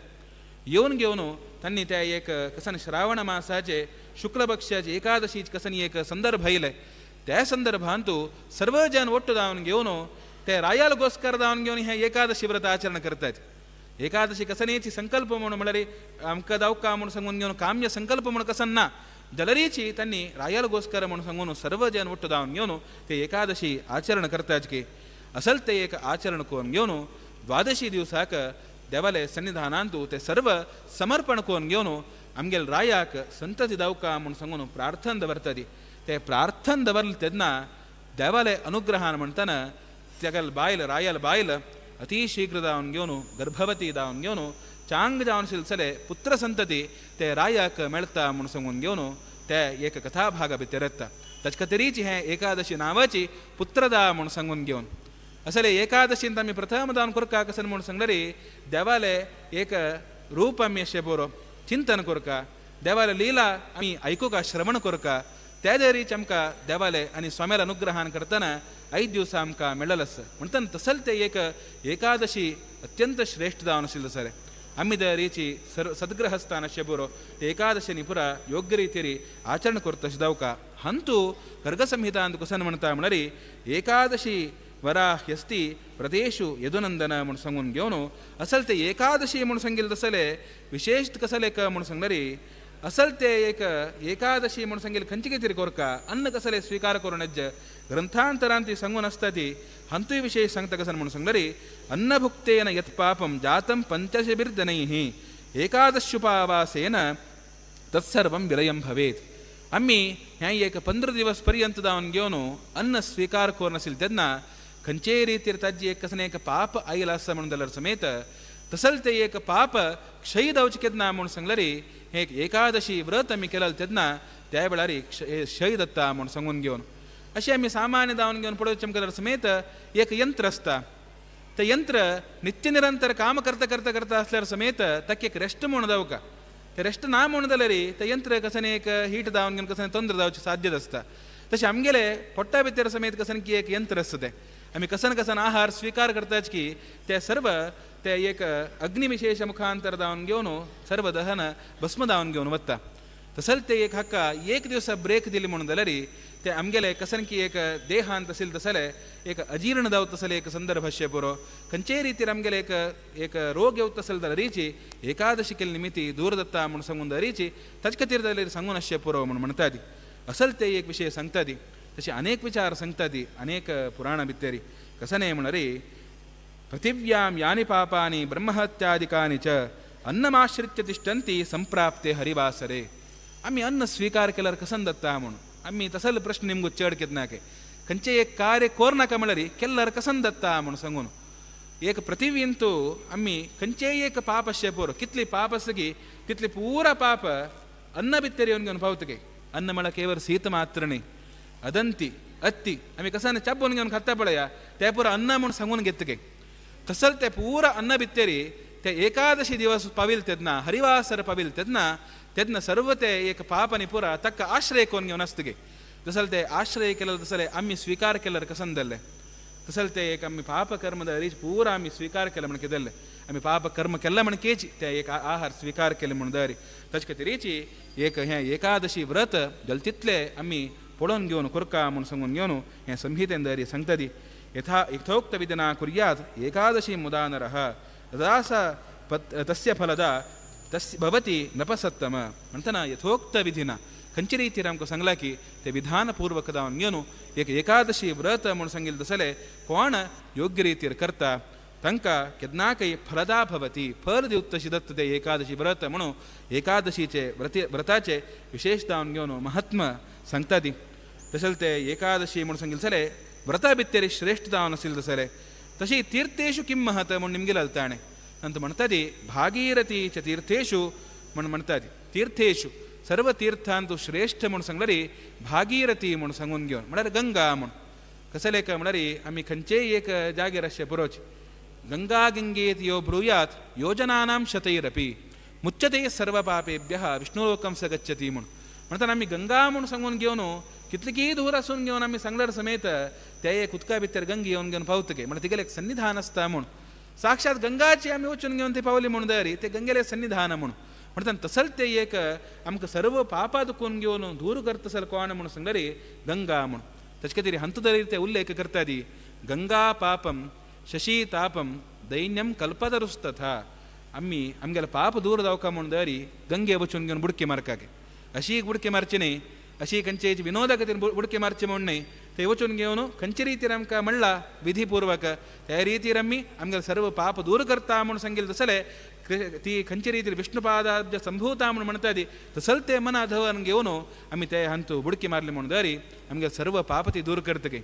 येवन घेवन तांणी त्या एक कसन श्रावण मासाचे शुक्ल पक्षाचे एकादशी कसन एक संदर्भ आयले त्या संदर्भांतू सर्व जन ಒಟ್ಟು दावन घेवन ते रायालಗೋಸ್ಕರ दावन घेवन हे एकादशी व्रत आचरण करतात एकादशी कसनेची संकल्प म्हणून म्हळ्यार आमकां जावका म्हणून सांगून घेवन काम्य संकल्प म्हणून कसन ना जलरीची तांणी रायालಗೋಸ್ಕರ म्हणून सांगून सर्व जन ಒಟ್ಟು दावन घेवन ते एकादशी आचरण करतात की असल ते एक आचरण करून घेवन द्वादशी दिवसाक देवाले सन्निधानांतू ते सर्व समर्पण करून घेवन आमगेल रायाक संतती जावका म्हणून सांगून प्रार्थना दवरतात ते प्रार्थना दवरले तेन्ना देवाले अनुग्रहान म्हणटना तेगेल बायल रायल बायल अति शीघ्र दावन घेवन गर्भवती दावन घेवन चांग जावन शिलसले पुत्र संतती ते रायाक मेळता म्हणून सांगून घेवन ते एक कथाभाग भितर येता ताचे खातीरची हें एकादशी नांवाची पुत्रदा म्हणून सांगून घेवन असले एकादशींत आमी प्रथम दावन करका कसन म्हणून सांगल्यार देवाले एक रूप आमी अशें बरो चिंतन करका देवाले लिला आमी आयकुका श्रवण करका त्या देरीच आमकां देवाले आनी स्वाम्याल अनुग्रहान करतना 5 दिवस आमकां मेळ्ळस म्हणटना तसल ते एक एकादशी अत्यंत श्रेष्ठ दावन आशिल्लो सर आमी देरीची सद्ग्रहस्थान अशें बरो ते एकादशीनी पुरा योग्य रितीरी आचरण करता अशें जावका हंतू गर्गसंहितांत कसन म्हणटा म्हळ्यार एकादशी वरा ह्यस्ती प्रदेशु यदुनंदन म्हणून सांगून घेवन असल ते एकादशी म्हणून सांगिल्ले तसले विशेष कसले म्हणून सांगल्यार असल ते एक एकादशी म्हणून सांगिल्ले खंयचे कितें करका अन्न कसले स्वीकार करून ग्रंथांतरांत ती सांगून आसता ती हंतूय विशेष सांगता कसन म्हणून सांगल्यार अन्नभुक्तेन यत् पापं जातं पंचशबिर्दनैः एकादश्युपावासेन तत्सर्वं विलयं भवेत् आम्ही ह्या एक 15 दिवस पर्यंत दावन घेवन अन्न स्वीकार करून आशिल्ले तेन्ना खंयचे रितीर ताजी एक कसने एक पाप आयला आसा म्हणून जाल्यार समेत तसल ते एक पाप क्षय जावचे केन्ना म्हणून सांगल्यार हे एक एकादशी व्रत आमी केलें तेन्ना त्या वेळार क्षय दत्ता म्हणून सांगून घेवन अशें आमी सामान्य दावन घेवन पळोवचें केल्यार समेत एक यंत्र आसता ते यंत्र नित्य निरंतर काम करता करता करता आसल्यार समेत ताका एक रेस्ट म्हणून जावका ते रेस्ट ना म्हणून जाल्यार ते यंत्र कसन एक हीट दावन घेवन कसन तोंदर जावची साध्यता आसता तशें आमगेले पोट्टा भितर समेत कसन की एक यंत्र आसता तें आमी कसन कसन आहार स्वीकार करताच की ते सर्व ते एक अग्निविशेष मुखांतर दावन घेवन सर्व दहन भस्म दावन घेवन वता तसल ते एक हक्का एक दिवस ब्रेक दिली म्हणून जाल्यार ते आमगेले कसन की एक देहांत तसील तसले एक अजीर्ण जावत तसले एक संदर्भ अशे पुरो खंयचे रितीर आमगेले एक रोग येवत तसल जाल्यार रिची एकादशी केली निमित्ती दूर दत्ता म्हणून सांगून रिची ताचे खातीर जाल्यार सांगून अशे पुरो म्हणून म्हणटा ती असल ते एक विशय सांगता ती तशी अनेक विचार सांगता ती अनेक पुराण भितरी कसने म्हणल्यार पृथिव्यां यानि पापानि ब्रह्महत्यादिकानि च अन्नमाश्रित्य तिष्ठन्ति संप्राप्ते हरिवासरे आम्ही अन्न स्वीकार केल्यार कसन दत्ता म्हणून आम्ही तसल प्रश्न निमगू चड केदनाके खंयचे एक कार्य कोर नाका म्हळ्यार केल्यार कसन दत्ता म्हणून सांगून एक पृथिवींतू आम्ही खंयचे एक पाप अशें पुरो कितली पाप आसा की तितली पुरा पाप अन्न भितर येवन घेवन पावतके अन्न म्हळ्यार केवळ शीत मात्र न्ही अदंती अत्ती आम्ही कसाने चाबून घेवन खाता पळया ते पुरा अन्न म्हणून सांगून घेतके तसल ते पुरा अन्न भितरी ते एकादशी दिवस पाविल तेदना हरिवासर पाविल तेदना सर्व ते एक पाप आनी पुरा तक्क आश्रय कोण घेवन आसतगे तसल ते आश्रय केलें तसले आम्ही स्वीकार केल्यार कसन जाल्ले तसल ते एक आम्ही पाप कर्म रीच पुरा आम्ही स्वीकार केलं म्हण किदेल्ले आम्ही पाप कर्म केल्ले म्हण केची ते एक आहार स्वीकार केले म्हण दरी ताचे खातीरीची एक हें एकादशी व्रत जल तितले आम्ही पळोवन घेवन कुरका म्हूण सांगून घेवन हें संहितेन दरी सांगता दी यथोक्त विधिना कुर्यात् एकादशी मुदा नरः तदासा तस्य फलदा तस्य भवति नपसत्तम म्हणतना यथोक्त विधिना खंयचे रितीर आमकां सांगला की ते विधानपूर्वक जावन घेवन एक एकादशी व्रत म्हूण सांगिल्लें तसलें कोण योग्य रितीर करता तांकां केन्नाकय फलदा भवती फल दिवत तशी दत्त ते एकादशी व्रत म्हणून एकादशीचे व्रताचे विशेष जावन घेवन महात्म सांगता ती तशें ते एकादशी म्हूण सांगिल्लें तसलें व्रता भितर श्रेष्ठ जावन आशिल्लें तसलें तशी तीर्थेषु किं महत् म्हूण निमगेलें ताणें अंत म्हणटा ती भागीरथी च तीर्थेषु म्हूण म्हणटा ती तीर्थेषु सर्व तीर्थांतू श्रेष्ठ म्हूण सांगल्यार भागीरथी म्हूण सांगून घेवन म्हळ्यार गंगा म्हूण कसले म्हळ्यार आमी खंयचेय एक जागेर अशें बरोवचें गंगा गंगेत यो ब्रूयात योजनानां शतैरपि मुच्यते सर्व पापेभ्यः विष्णुलोकं स गच्छति म्हूण म्हणटा आमी गंगा म्हूण सांगून घेवन कितलीकी दूर आसून घेवन आमी सांगल्यार समेत ते एक उदका भितर गंगे येवन घेवन पावतके म्हळ्यार तिगेलें एक सन्निधान आसता म्हूण साक्षात गंगाची आमी वचून घेवन ती पावली म्हूण दरी ते गंगेले सन्निधान म्हूण म्हणटा तसल ते एक आमकां सर्व पापा दुखून घेवन दूर करता तसल कोण म्हूण सांगल्यार गंगा म्हूण ताचे खातीर हंत दरी ते उल्लेख करता ती गंगा पापम शशी तापम दैन्यम कल्पतरुस्तथा आमी आमगेले पाप दूर जावका म्हूण दरी गंगे वचून घेवन बुडकी मारकाके अशी बुडकी मारची न्ही अशी खंयचे विनोदा खातीर बुडकी मारची म्हूण न्ही ते वचून घेवन खंयचे रितीर आमकां म्हणला विधीपूर्वक त्या रितीर आमी आमगेले सर्व पाप दूर करता म्हूण सांगिल्लें तसलें ती खंयचे रितीर विष्णुपादाब्ज संभूता म्हूण म्हणटा ती तसल ते मना धवन घेवन आमी ते हंतू बुडकी मारली म्हूण दरी आमगेले सर्व पाप ती दूर करतके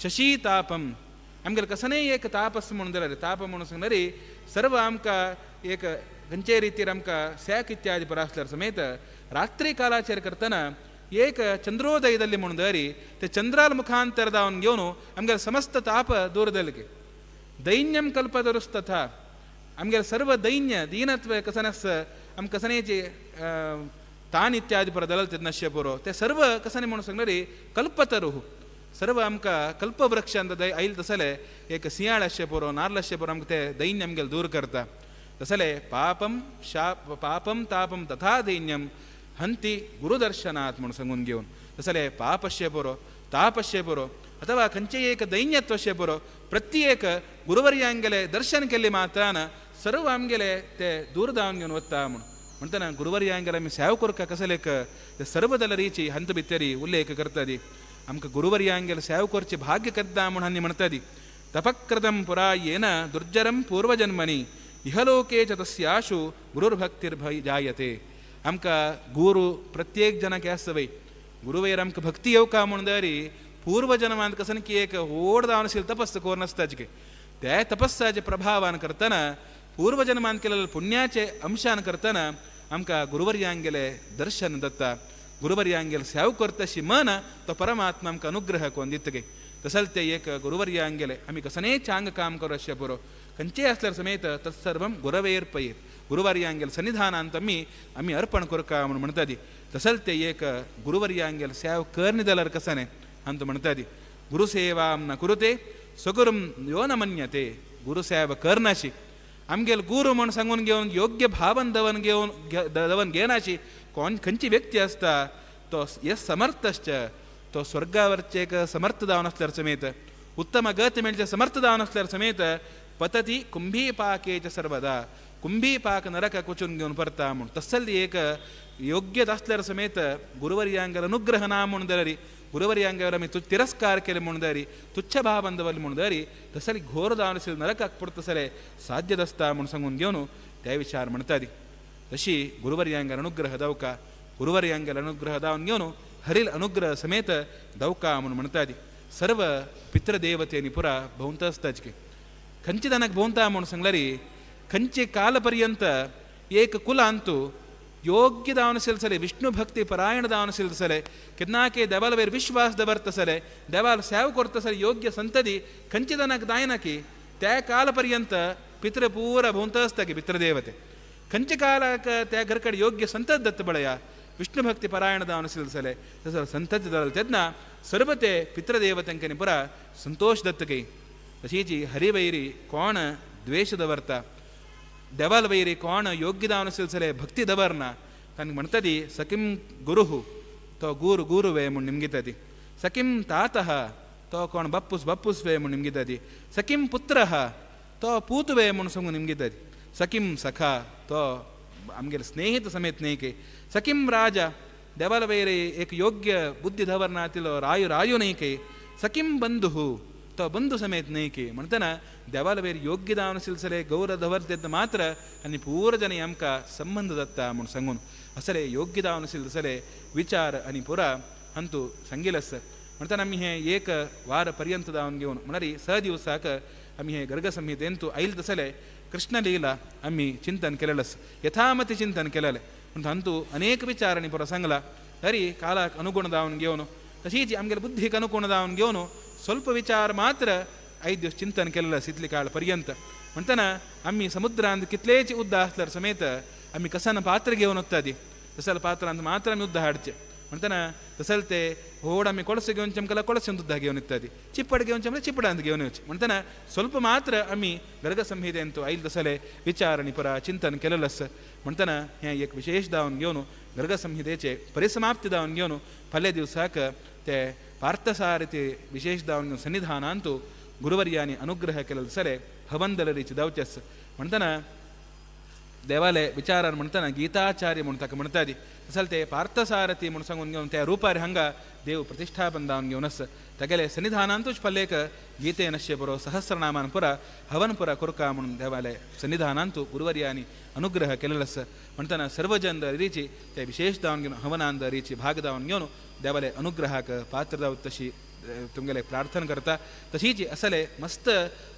शशी तापम आमगेले कसनय एक ताप आसा म्हूण जाल्यार ताप म्हूण सांगल्यार सर्व आमकां एक खंयचे रितीर आमकां सॅक इत्यादी पुरो आसल्यार समेत रात्री कालाचेर करतना एक चंद्रोदयदल्ली म्हूण दरी ते चंद्राल मुखांतर जावन घेवन आमगेले समस्त ताप दूर जालेके दैन्यम कल्पतरुस्तथा आमगेले सर्व दैन्य दीनत्व कसनस आमकां कसनेची तान इत्यादी पुरो जालें तेन्नाशे पुरो ते सर्व कसने म्हूण सांगल्यार कल्पतरुः सर्व आमकां कल्पवृक्ष अंत आयिल्ले तसले एक सिंयाळ अशें पुरो नाल्ल अशें पुरो आमकां ते दैन्य आमगेले दूर करता तसले पापम तापम तथा दैन्यम हंती गुरुदर्शनात् म्हूण सांगून घेवन तसले पाप अशें पुरो ताप अशें पुरो अथवा खंयचे एक दैन्यत्व अशें पुरो प्रत्येक गुरुवर्यांगेले दर्शन केल्ले मात्रान सर्व आमगेले ते दूर जावन घेवन वता म्हूण म्हणटना गुरुवर्यांगेले आमी सेवा करता कसलेक ते सर्व जाल्यारीची हंत भितरी उल्लेख करता दी आमकां गुरुवर्यांगेले सेवा करचे भाग्य करता म्हूण आनी म्हणटा दी तपकृतं पुरा येन दुर्जरं पूर्वजन्मनि इहलोके च तस्याशु गुरुर्भक्तिर्भय जायते आमकां गुरु प्रत्येक जनाक आसता वय गुरुवेर आमकां भक्ती येवका म्हूण दरी पूर्वजन्मांत कसन की एक व्हड जावन आशिल्ली तपस्स करून आसताचे त्या तपस्साचे प्रभावान करतना पूर्वजन्मांत केलेल्या पुण्याचे अंशान करतना आमकां गुरुवर्यांगेले दर्शन दत्ता गुरुवर्यांगेले सेवा करता अशी मन तो परमात्मा आमकां अनुग्रह कोन्न दितगे तसल ते एक गुरुवर्यांगेले आमी कसनय चांग काम करूं अशें पुरो खंयचेय आसल्यार समेत तत्सर्वं गुरवेर्पयेर गुरुवर्यांगेले सन्निधानांत आमी अर्पण करका म्हूण म्हणटा ती तसल ते एक गुरुवर्यांगेले सेवा करना जाल्यार कसने अंत म्हणटा ती गुरुसेवां न कुरुते स्वगुरुं यो न मन्यते गुरुसेवा करनाशी आमगेल गुरु म्हण सांगून घेवन योग्य भावन दवन घेनाची कोण खंयची व्यक्ती असता तो यस समर्थश्च तो स्वर्गावरचे एक समर्थ जावन असल्यार समेत उत्तम गत मेळचे समर्थ जावन असल्यार समेत पतती कुंभीपाकेच सर्वदा कुंभीपाक नरक कुचून घेवन परता म्हूण तसली एक योग्यत असल्यार समेत गुरुवर्यांगर अनुग्रह ना म्हूण दरी गुरुवर्यांगावर आमी तिरस्कार केले म्हूण दरी तुच्छ भाव बांधवली म्हूण दरी तसली घोर जावन आशिल्ले नरकाक पडतसले साध्य दसता म्हूण सांगून घेवन त्या विचार म्हणटा दी तशी गुरुवर्यांगर अनुग्रह दवका गुरुवर्यांगर अनुग्रह दावन घेवन हरील अनुग्रह समेत दवका म्हूण म्हणटा दी सर्व पितृदेवतेनी पुरा भोंवत आसताच की खंयची तानक भोंवता म्हूण सांगल्यारी खंयचे काल पर्यंत एक कुल अंतू योग्य जावन आशिल्ले विष्णू भक्ती परायण जावन आशिल्ले केन्नाके देवाल वयर विश्वास दवरतसले देवाल सेव करतसले योग्य संतती खंयची तानक दायना की त्या काल पर्यंत पितृ पूरा भोंवत आसता की पितृदेवते खंयचे कालाक त्या घर कಡೆ योग्य संतत दत्त बळया विष्णु भक्ती परायण जावन आशिल्ले तसं संतती जाले तेन्ना सर्व ते पितृदेवतेंकनी पुरा संतोष दत्त की तशीची हरिवैरी कोण द्वेष दवरता देवाल वैरी कोण योग्य जावन आशिल्ले भक्ती दवरना तांकां म्हणटा ती सकीम गुरुः तो गुरुवे म्हूण निमगिता ती सकीम तातः तो कोण बप्पूस वे म्हूण निमगिता ती सकीम पुत्रः तो पूतवे म्हूण सांगून निमगिता ती सकीम सखा तो आमगेर स्नेहित समेत न्हय सकीम राजा देवाल वैरी एक योग्य बुद्धी दवरना तिलो रायू न्हय सकीम बंधुः तो बंधू समेत न्हय म्हणटना देवाल वैर योग्य जावन आशिल्ले गौरव दवरतेत मात्र आनी पूर जणी आमकां संबंध दत्ता म्हूण सांगून असले योग्य जावन आशिल्ले विचार आनी पुरा अंतू सांगिलस म्हणटना आमी हे एक वार पर्यंत जावन घेवन म्हणारी स दिवसाक आमी हे गर्ग संहितेंतू आयिल्ले तसले कृष्ण लीला आमी चिंतन केलेलस यथामती चिंतन केलेले म्हणटा अंतू अनेक विचार आनी पुरा सांगला तरी कालाक अनुगुण जावन घेवन तशीच आमगेर बुद्धीक अनुगुण जावन घेवन ಸ್ವಲ್ಪ विचार मात्र 5 दिवस चिंतन केलेलं इतली काळ पर्यंत म्हणताना आम्ही समुद्रांत कितलेच उद्द असल्यार समेत आम्ही कसान पात्र घेऊन वता ती तसल पात्रांत मात्र आम्ही उद्द हाडचे म्हणताना तसल ते व्हड आम्ही कोळस घेवन चमकला कोळसांत उद्दा घेवन येता ती चिप्पड घेवन चमकला चिपडांत घेवन येवचे म्हणताना ಸ್ವಲ್ಪ मात्र आम्ही गर्ग संहितेंतू आयिल्ले तसले विचार आनी पुरा चिंतन केलेलं आस म्हणताना हें एक विशेष दावन घेवन गर्ग संहितेचे परिसमाप्ती दावन घेवन फाल्या दिवसाक ते पार्थसारथी विशेष दावन घेवन सन्निधानांतू गुरुवर्यांनी अनुग्रह केलेले सरे हवंदलरीची दावचेस म्हणताना देवालय विचारान म्हणताना गीताचार्य म्हणून ताका म्हणटा ती तसल ते पार्थसारथी म्हूण सांगून घेवन त्या रुपार हांगा देव प्रतिष्ठापन दावन घेवन आस तागेले सन्निधानांतूच फल्लेक गीतेनश्य पुरो सहस्रनामान पुरा हवन पुरा कुरका म्हणून देवालय सन्निधानांतू गुरुवर्यांनी अनुग्रह केलेलो आस म्हणताना सर्वजन दरीची ते विशेष दावन घेवन हवनान दरीची भाग दावन घेवन देवालय अनुग्रहाक पात्र जावं तशी तुमगेले प्रार्थना करता तशीच असले मस्त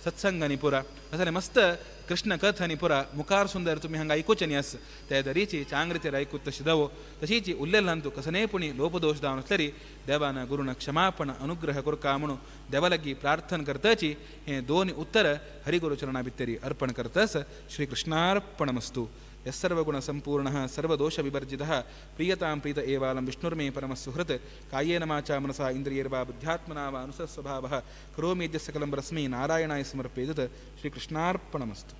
सत्संग आनी पुरा असले मस्त कृष्ण कथ आनी पुरा मुखार सुंदर तुम्ही हांगा आयकुचे न्ही आस त्या दरीची चांगरीचेर आयकूत तशी दावो तशीच उरलेल्यांतू कसनेपुणी लोपदोष जावन आसल्यारी देवान गुरुन क्षमापण अनुग्रह करका म्हणून देवा लागी प्रार्थना करताची हे दोन उत्तर हरिगुरुचरणा भितरी अर्पण करतास श्री कृष्णार्पणमस्तु यस्सर्वगुणसम्पूर्णः सर्वदोषविवर्जितः प्रीयतां प्रीत एवालं विष्णुर्मे परमसुहृत् कायेन वाचा मनसा इन्द्रियैर्वा बुद्ध्यात्मना वा अनुसस्वभावः करोमि यद्यत् सकलं परस्मै नारायणाय समर्पयेत् श्रीकृष्णार्पणमस्तु।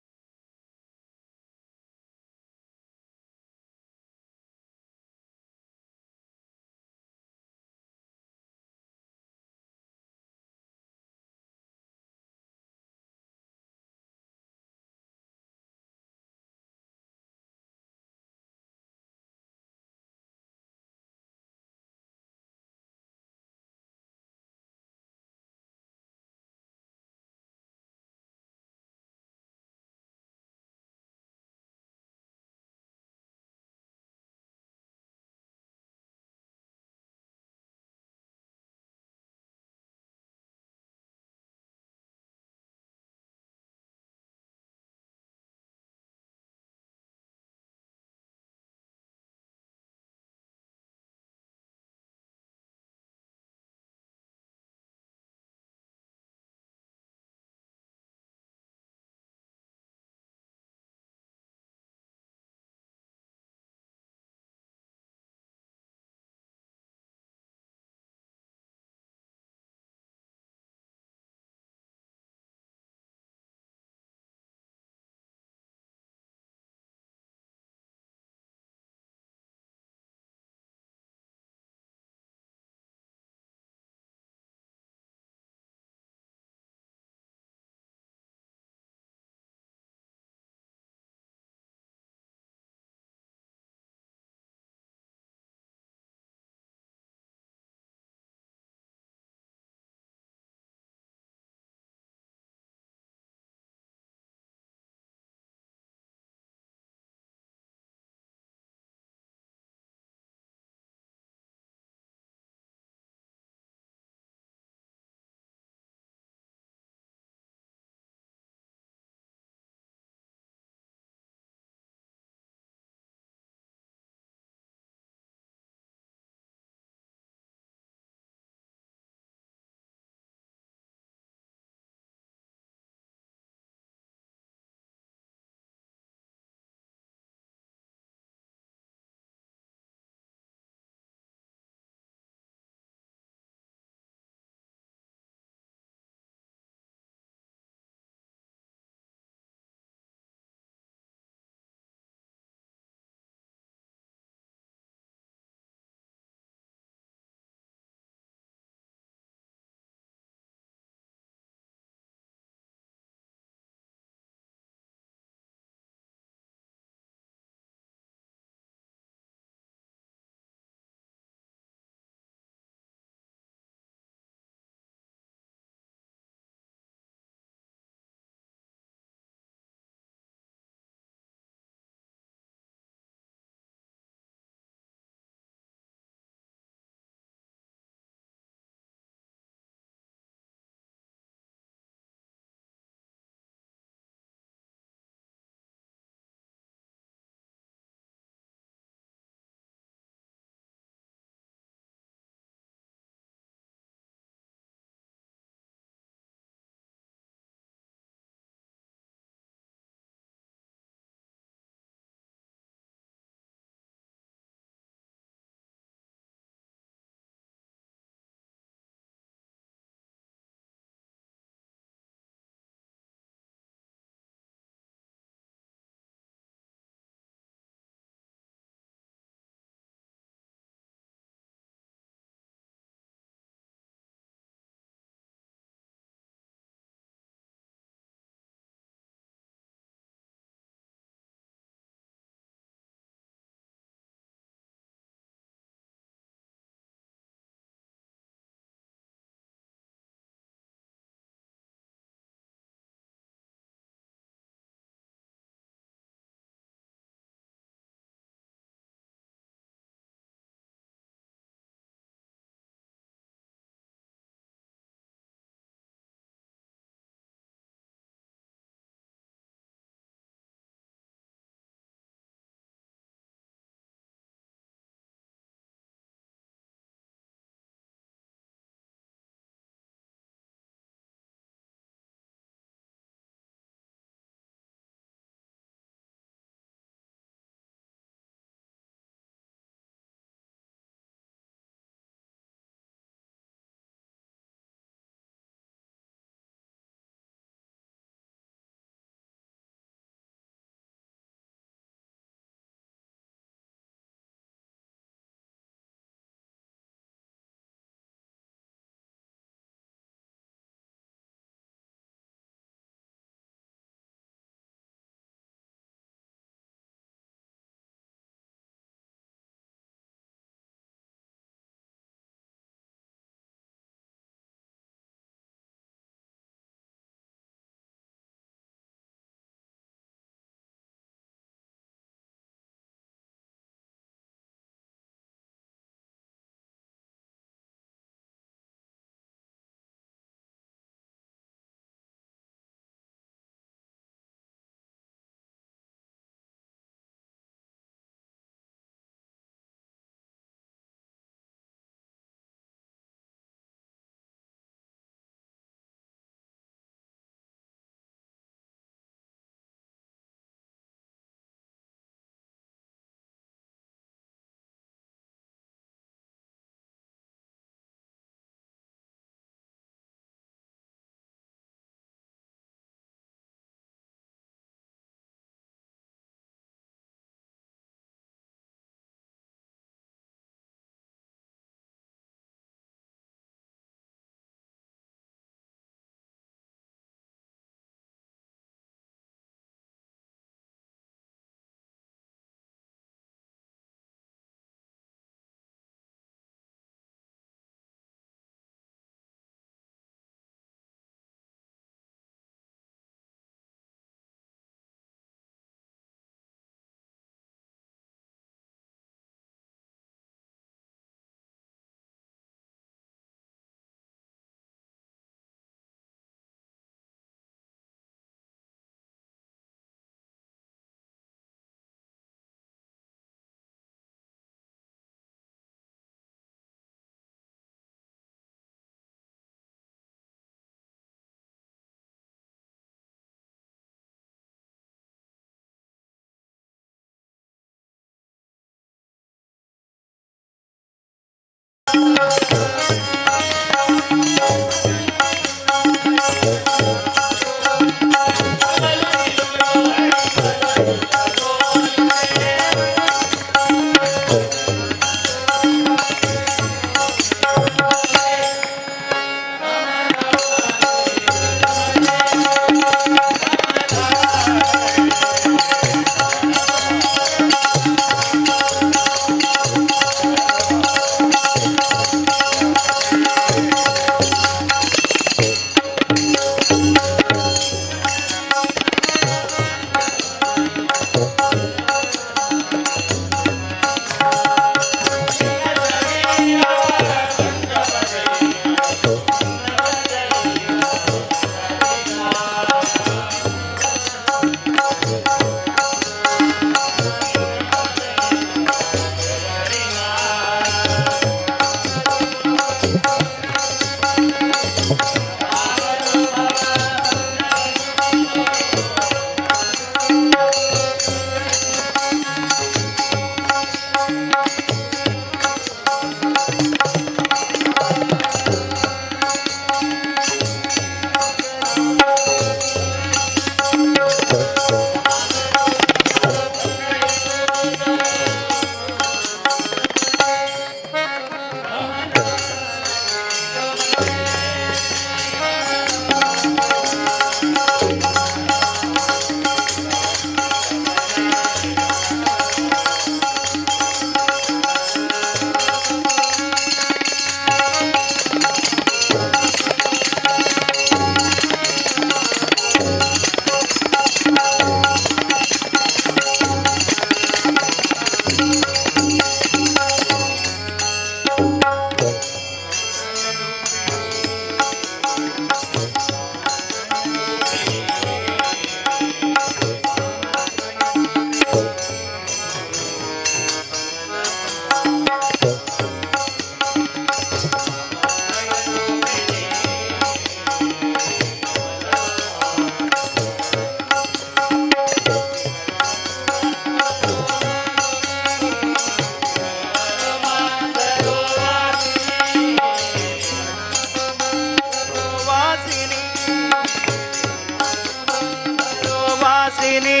ರಾಣಿನಿ.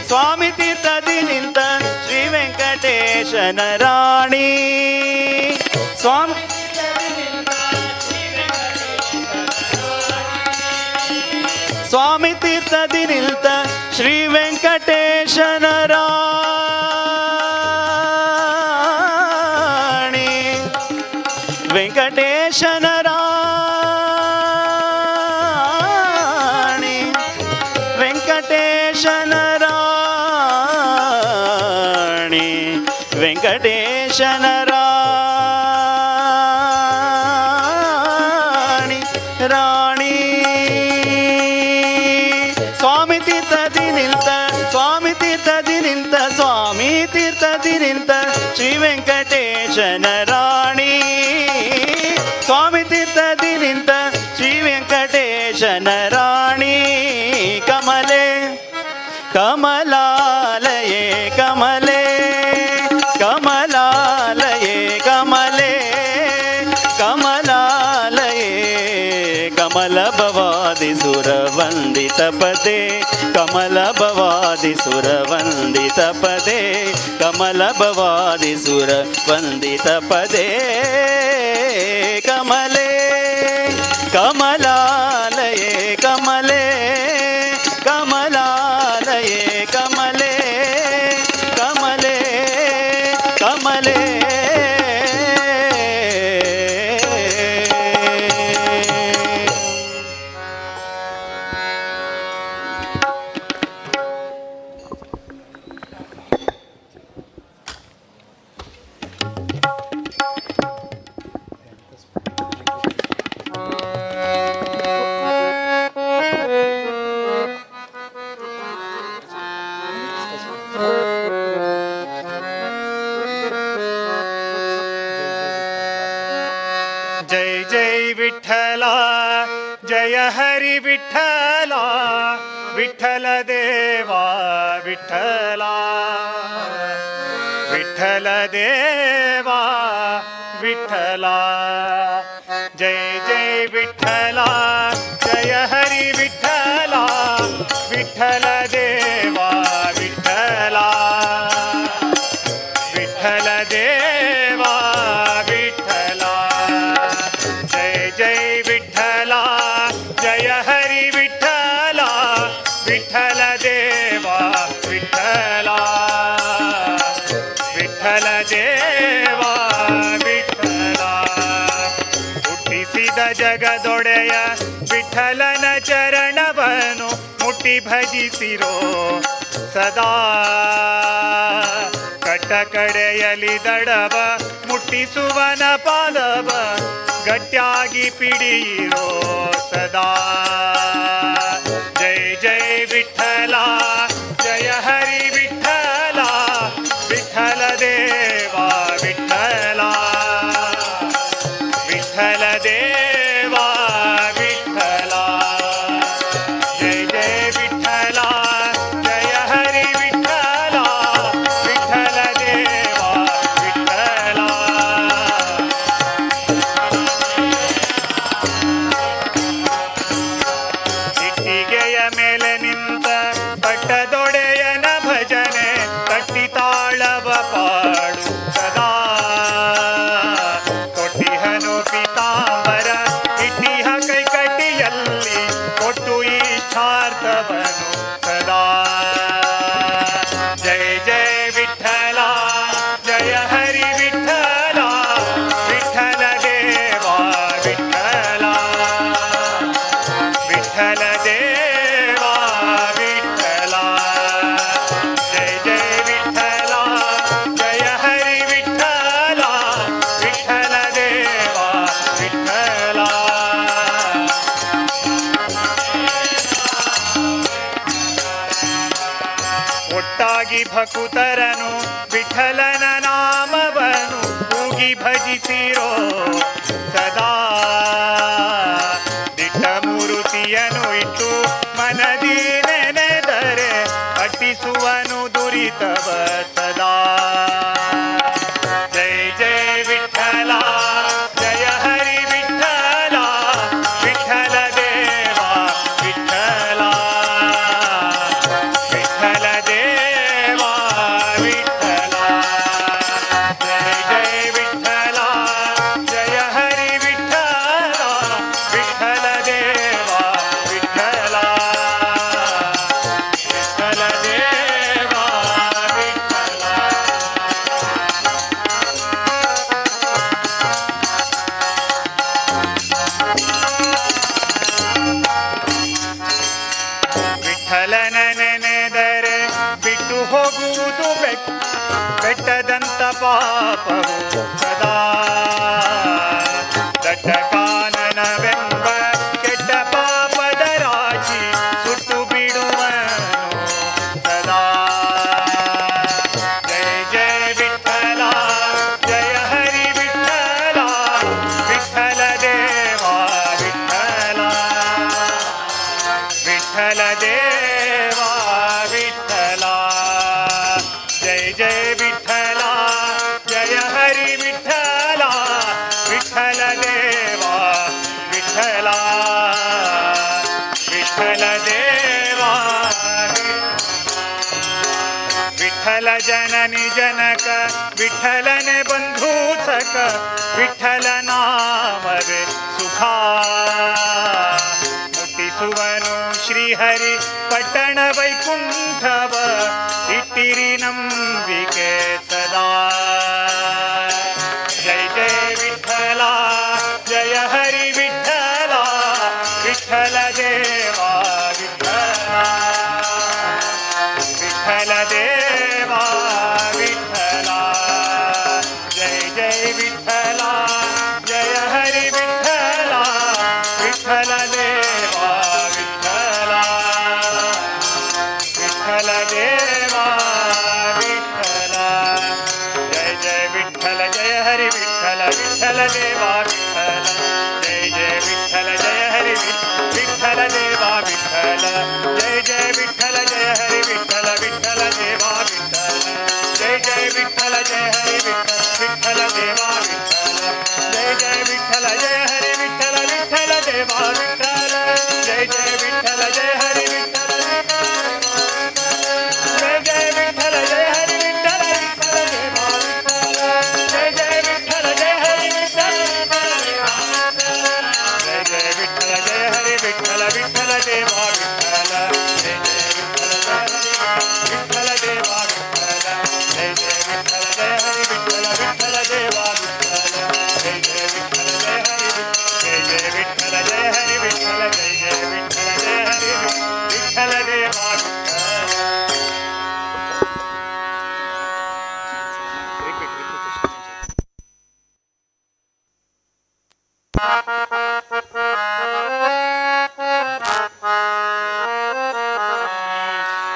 ಸ್ವಾಮಿ ತೀರ್ಥದಿ ನಿಂತ ಶ್ರೀ ವೆಂಕಟೇಶನ ರಾಣಿ. ಸ್ವಾಮಿ ಸ್ವಾಮಿ ತೀರ್ಥದಿ ನಿಂತ ಶ್ರೀ ವೆಂಕಟೇಶನ ರಾಣಿ. ವೆಂಕಟೇಶನ ರಾಣಿ. ವೆಂಕಟೇಶನ ರಾಣಿ. ವೆಂಕಟೇಶನ ರಾಣಿ. ರಾಣಿ. ಸ್ವಾಮಿ ತೀರ್ಥದಿ ನಿಂತ ಸ್ವಾಮಿ ತೀರ್ಥದಿ ನಿಂತ ಸ್ವಾಮಿ ತೀರ್ಥದಿ ನಿಂತ ಶ್ರೀ ವೆಂಕಟೇಶನ ರಾಣಿ. ಸ್ವಾಮಿ ತೀರ್ಥದಿ ನಿಂತ ಶ್ರೀ ವೆಂಕಟೇಶನ ರಾಣಿ. ಕಮಲೆ ಕಮಲಾಲಯೇ ಕಮಲೆ ಕಮಲಾಲಯೇ ಕಮಲೆ ಕಮಲಾಲಯೇ ಕಮಲ ಭವಾದಿ ಸುರವಂದಿತ ಪದೇ ಕಮಲ ಭವಾದಿ ಸುರವಂದಿತ ಪದೇ ಕಮಲ ಭವಾದಿ ಸುರವಂದಿತ ಪದೇ ಕಮಲೆ ಕಮಲಾಲಯೇ ಕಮಲೆ ಕಮಲಾಲಯೇ ಕಮಲೆ ಕಮಲೆ ಕಮಲೆ. जय जय विठ्ठला जय हरि विठ्ठला विठ्ठल देवा विठ्ठला विठ्ठल देवा विठ्ठला. जय जय विठ्ठला जय हरि विठ्ठला विठ्ठल देवा विठ्ठला विठ्ठल देवा विठ्ठला. जय जय विठ्ठला जय हरि विठ्ठला विठ्ठल देवा विठ्ठला विठ्ठल देवा विठ्ठला. ಹುಟ್ಟಿಸಿದ ಜಗದೊಡೆಯ ವಿಠಲನ ಚರಣವನು ಮುಟ್ಟಿ ಭಜಿಸಿರೋ ಸದಾ. ಕಟ್ಟ ಕಡೆಯಲಿ ದಡವ ಮುಟ್ಟಿಸುವನ ಪಾದವ ಗಟ್ಟಿಯಾಗಿ ಪಿಡಿಯಿರೋ ಸದಾ. ಜಯ ಜಯ ವಿಠಲ ಜಯ ಹರಿ ವಿಠಲ ವಿಠಲ ದೇವಾ ವಿಠಲ ವಿಠಲ ದೇವಾ ವಿಠಲ. ಜಯ ಜಯ ವಿಠಲ ಜಯ ಹರಿ ವಿಠಲ ವಿಠಲ ದೇವಾ ವಿಠಲ. ಇಟ್ಟಿಗೆಯ ಮೇಲೆ ನಿಂತ ಪಟ್ಟದೊಡೆಯನ ಭಜನೆ ಕಟ್ಟಿ ತಾಳವ ಪಾಡು ಸದಾ. ಕೊಟ್ಟಿಹನು ಪೀತಾಂಬರ ಇಟ್ಟಿಹ ಕೈ ಕಟ್ಟಿಯಲ್ಲಿ ಕೊಟ್ಟು ಇಚ್ಛಾರ್ಥವನು ಸದಾ. ಜಯ ಜಯ ವಿಠಲ ಜಯ ಹರಿ ವಿಠಲ ವಿಠಲ ದೇವಾ ವಿಠಲ ವಿಠಲ ದೇವಾ ವಿಠಲ. ಜಯ ಜಯ ವಿಠಲ ಜಯ ಹರಿ ವಿಠಲ ವಿಠಲ ದೇವಾ ವಿಠಲ. ಒಟ್ಟಾಗಿ ಭಕುತರನು ವಿಠಲನ ನಾಮವನು ಕೂಗಿ ಭಜಿಸಿರೋ ಸದಾ. ದಿಟ್ಟ ಮೂರುತಿಯನು ಇಟ್ಟು ಮನದಿ ನೆನೆದರೆ ಅಟ್ಟಿಸುವನು ದುರಿತವ ಸದಾ. ಜಯ ಜಯ ವಿಠಲ ಜಯ ಹರಿ ವಿಠಲ ವಿಠಲ ದೇವಾ ವಿಠಲ ಪಾಪವು ಸದಾ ದಟ್ಟ ಕಾನನವೆಂಬ ಕೆಟ್ಟ ಪಾಪದ ರಾಶಿ ಸುಟ್ಟು ಬಿಡುವನು ಸದಾ. ಜಯ ಜಯ ವಿಠಲ ಜಯ ಹರಿ ವಿಠಲ ವಿಠಲ ದೇವ ವಿಠಲ ವಿಠಲ ದೇವ ವಿಠಲ. ಜಯ ಜಯ ವಿಠಲ ಜಯ ಹರಿ ವಿಠಲ ವಿಠಲ ದೇವ ವಿಠಲ ವಿಠಲ ದೇವ. ವಿಠಲ ಜನನಿ ಜನಕ ವಿಠಲನೆ ಬಂಧೂಸಕ ವಿಠಲ ನಾಮವೇ ಸುಖ ಮುಟ್ಟಿಸುವನು ಶ್ರೀಹರಿ ಪಟ್ಟಣ ವೈಕುಂಠವ ಇಟ್ಟಿರಿ ನಂಬಿಕೆ ಸದಾ. ಜಯ ಜಯ ವಿಠಲ ಜಯ ಹರಿ ವಿಠಲ ವಿಠಲ ದೇವ ವಿಠಲ ವಿಠಲ ದೇವ ವಿಠಲ. ಜಯ ಜಯ ವಿಠಲ ಜಯ ಹರಿ ವಿಠಲ ವಿಠಲ ದೇವ ವಿಠಲ ವಿಠಲ ದೇವ ವಿಠಲ. ಜಯ ಜಯ ವಿಠಲ ಜಯ ಹರಿ ವಿಠಲ ವಿಠಲ ದೇವ ವಿಠಲ. ಜಯ ಜಯ ವಿಠಲ ಜಯ ಹರಿ ವಿಠಲ ದೇವ ವಿಠಲ. ಜಯ ಜಯ ವಿಠಲ ಜಯ ಹರಿ ವಿಠಲ ವಿಠಲ ದೇವ ವಿಠಲ. ಜಯ ಜಯ ವಿಠಲ ಜಯ ಹರಿ ವಿಠಲ ದೇವ ವಿಠಲ. ಜಯ ಜಯ ವಿಠಲ ಜಯ ಹರಿ ವಿಠಲ ವಿಠಲ ದೇವ ವಿಠಲ. ಜಯ ಜಯ ವಿಠಲ ಜಯ ಹರಿ ವಿಠಲ ಜಯ ಜಯ ವಿಠಲ ಜಯ ಹರಿ ವಿಠಲ ವಿಠಲ ದೇವ ವಿಠಲ. ಜಯ ಜಯ ವಿಠಲ ಜಯ ಹರಿ ವಿಠಲ ಜಯ ಜಯ ವಿಠಲ ಜಯ ಹರಿ ವಿಠಲ ವಿಠಲ ದೇವ ವಿಠಲ. ಜಯ ಜಯ ವಿಠಲ ಜಯ ಹರಿ ವಿಠಲ ದೇವ ವಿಠಲ. ಜಯ ಜಯ ವಿಠಲ ಜಯ ಹರಿ ವಿಠಲ ವಿಠಲ ದೇವ ವಿಠಲ. ಜಯ ಜಯ ವಿಠಲ ಜಯ ಹರಿ ಜಯ ಜಯ ವಿಠಲ ಜಯ ಹರಿ ವಿಠಲ. ಜಯ ಜಯ ವಿಠಲ ಜಯ ಹರಿ ವಿಠಲ ದೇವ ವಿಠಲ.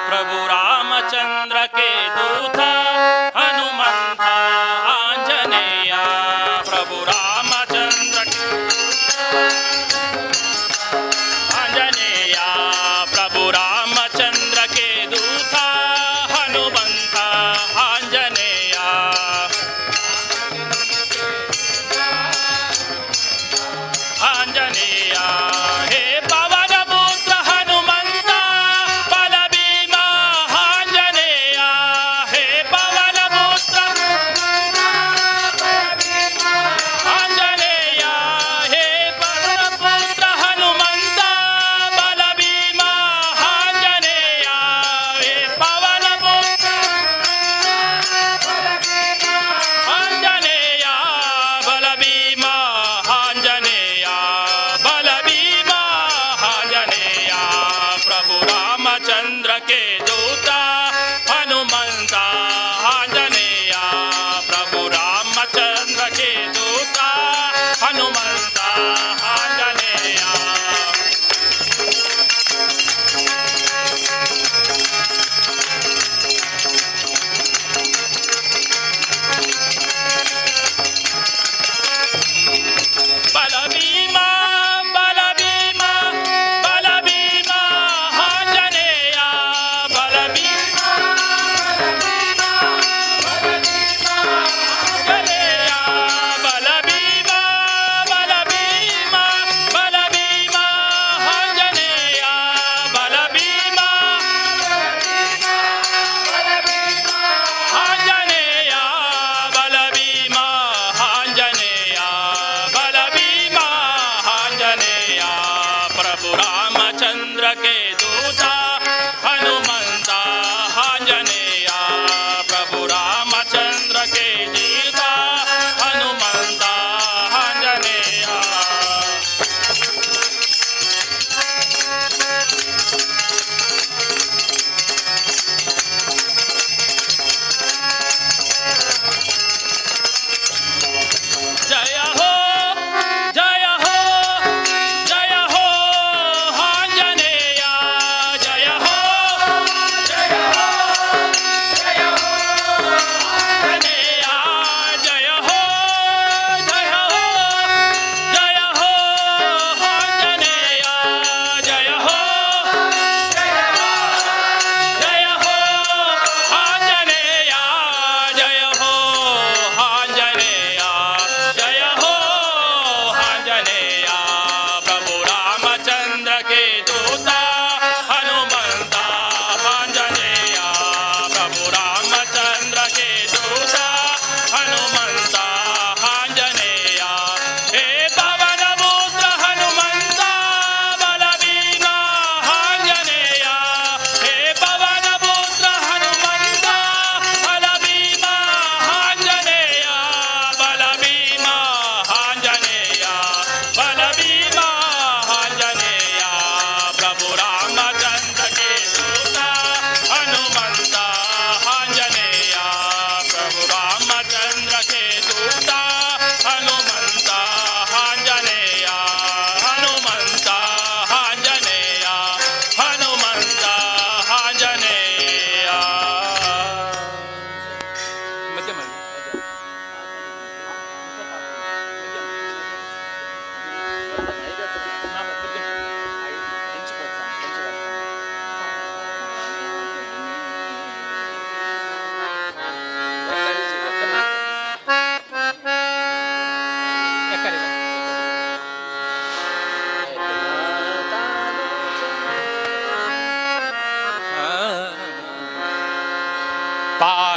प्रभु रामचंद्र के दूत हनुमंत आंजनेय. प्रभु रामचंद्र आंजनेय. प्रभु रामचंद्र के दूत हनुमंत आंजनेय. आंजनेय हे पवन पुत्र हनुमंत बल भीमा आंजनेय. हे पवन पुत्र आंजनेय. हे पवन पुत्र हनुमंत बल भीमा आंजनेय. हे पवन पुत्र आंजनेय बल भीमा आंजनेय. बल भीमा आंजनेय. प्रभु रामचंद्र के दूत हनुमंत आंजनेय. प्रभु रामचंद्र के दूत हनुमंत आंजनेय. बल भीमा बल भीमा बल भीमा आंजनेय. बल भीमा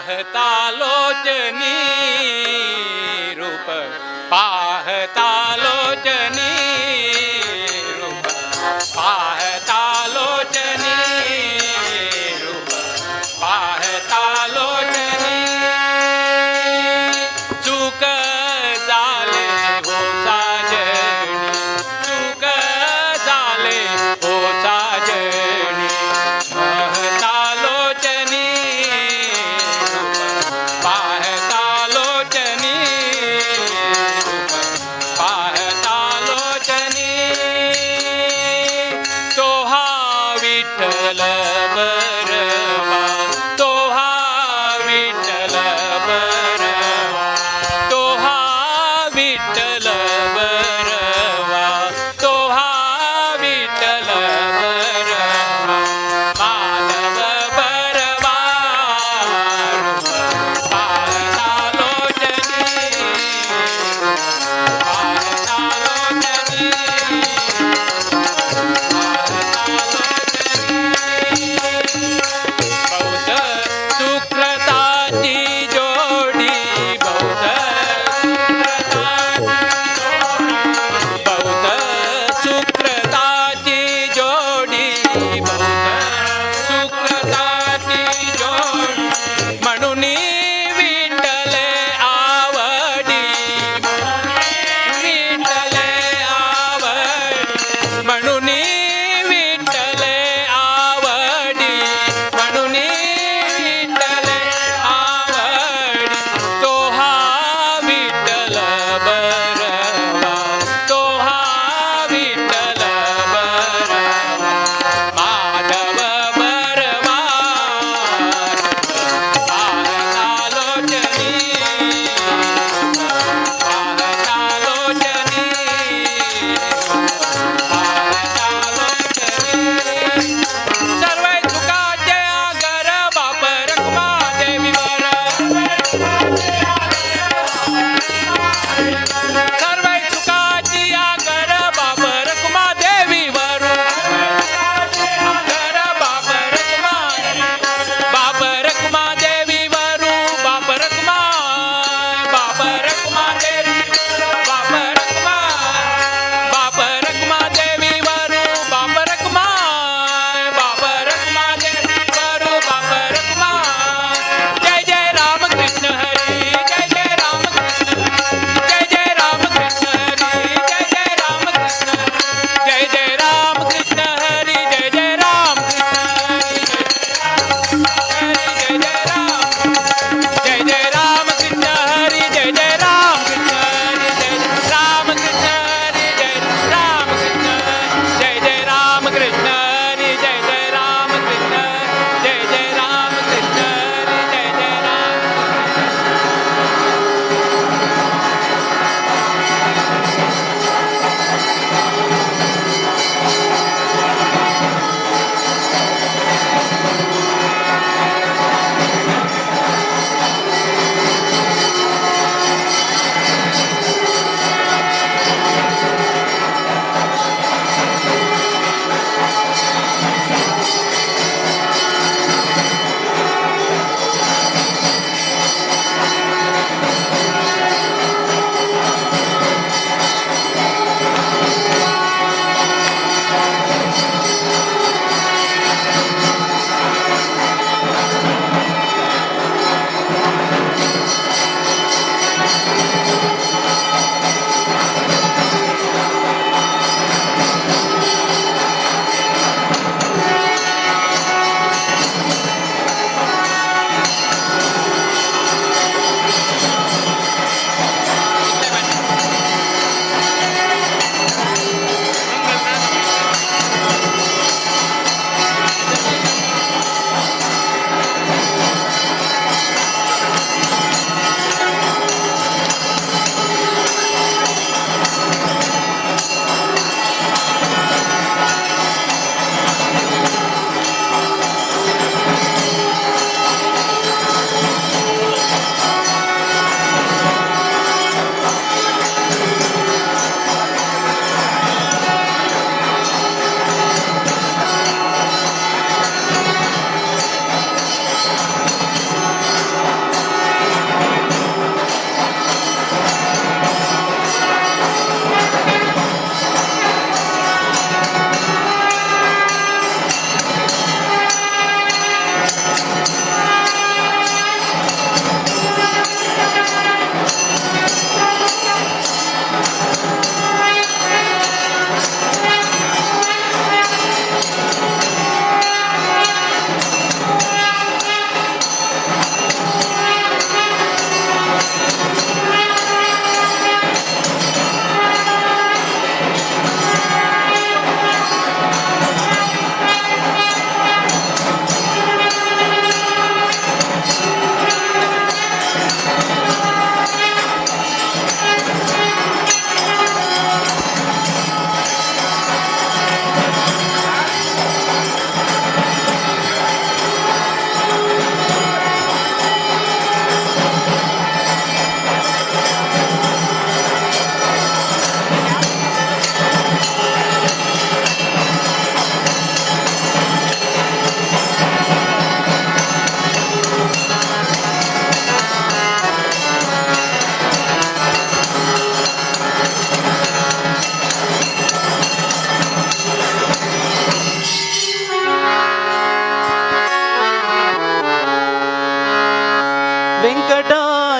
पाहता लोचनी रूप पाहता लोचनी रूप पाहता लोचनी रूप पाहता लोचनी चूक झाले हो साजणी चूक झाले हो साजणी पाहता लोचनी पाहता लोचनी पाहता लोचनी तो हा विठ्ठल बरवा तो हा विठ्ठल बरवा तो हा विठ्ठल बरवा तो हा विठ्ठल बरवा माधव बरवा पाहता लोचनी पाहता लोचनी पाहता लोचनी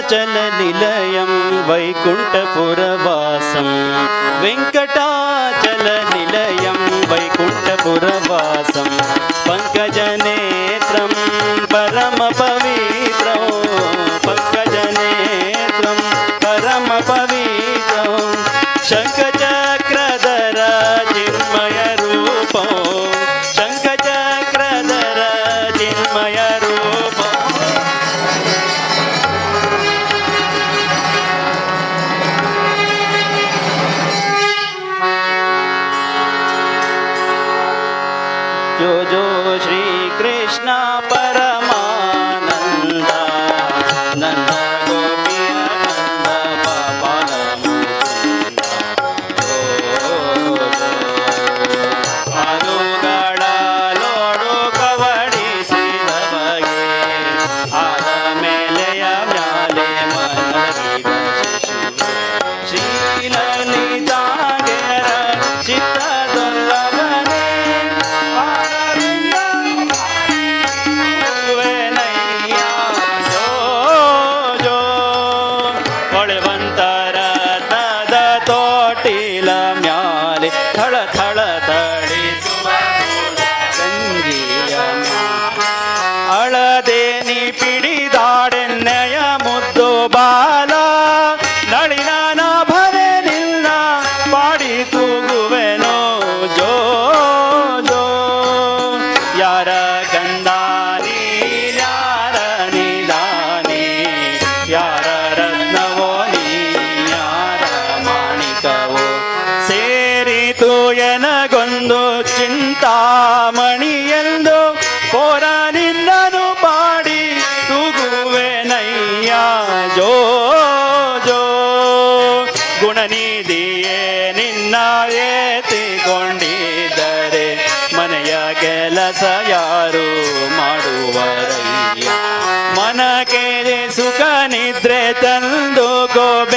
वेङ्कटाचलनिलयं वैकुण्ठपुरवासं वेङ्कटाचलनिलयं वैकुण्ठपुरवासं पङ्कजनेत्रं परमपवित्रं पङ्कजनेत्रं परमपवित्रं शङ्खचक्रधर चिन्मयरूपं शङ्खचक्रधर चिन्मयरूपम् जो जो श्री कृष्ण परमानंद नंद गोपी नंद बाबाल मुकुंद अनुगಡ ಲೋಡು ಕವಡಿಸಿದ ಬಗೆ ಆದ ಮೇಲೆಯ ಮ್ಯಾಲೆ ಮಲಗಿದ ಶಿಶು ಶ್ರೀಲಲಿತಾಂಗೆರ ಚಿತ್ತದೊಲ್ಲವನೇ ತೋಟಿಲ ಮ್ಯಾಲೆ ಥಳ ಥಳ ತಳಿಸುವ ಗಂಗೆಯ ಅಳದೆ ನೀ ಪಿಡಿದಾಡೆನ್ನೆಯ ಮುದ್ದು ಬಾಲ ನಳಿನ ಭರೆ ನಿನ್ನ ಪಾಡಿ ತೂಗುವೆನೋ ಜೋ ಜೋ ಯಾರ ಗಂಧ ನೀರ್ಯಾರ ನಿದಾನಿ ಯಾರ ರತ್ನವೋ ನೀ ಯಾರ ಮಾಣಿಕವೋ ಸೇರಿತು ಎನಗೊಂದು ಚಿಂತಾಮಣಿಯೆಂದು ಪೋರ ನಿನ್ನನು ಪಾಡಿ ತೂಗುವೆನಯ್ಯ ಜೋ ಜೋ ಗುಣನಿಧಿಯೇ ನಿನ್ನ ಏತಿಕೊಂಡಿದ್ದರೆ ಮನೆಯ ಕೆಲಸ ಯಾರು ಮಾಡುವರಯ್ಯ ಮನಕ್ಕೆ ಸುಖ ನಿದ್ರೆ ತಂದು ಗೋಬೆ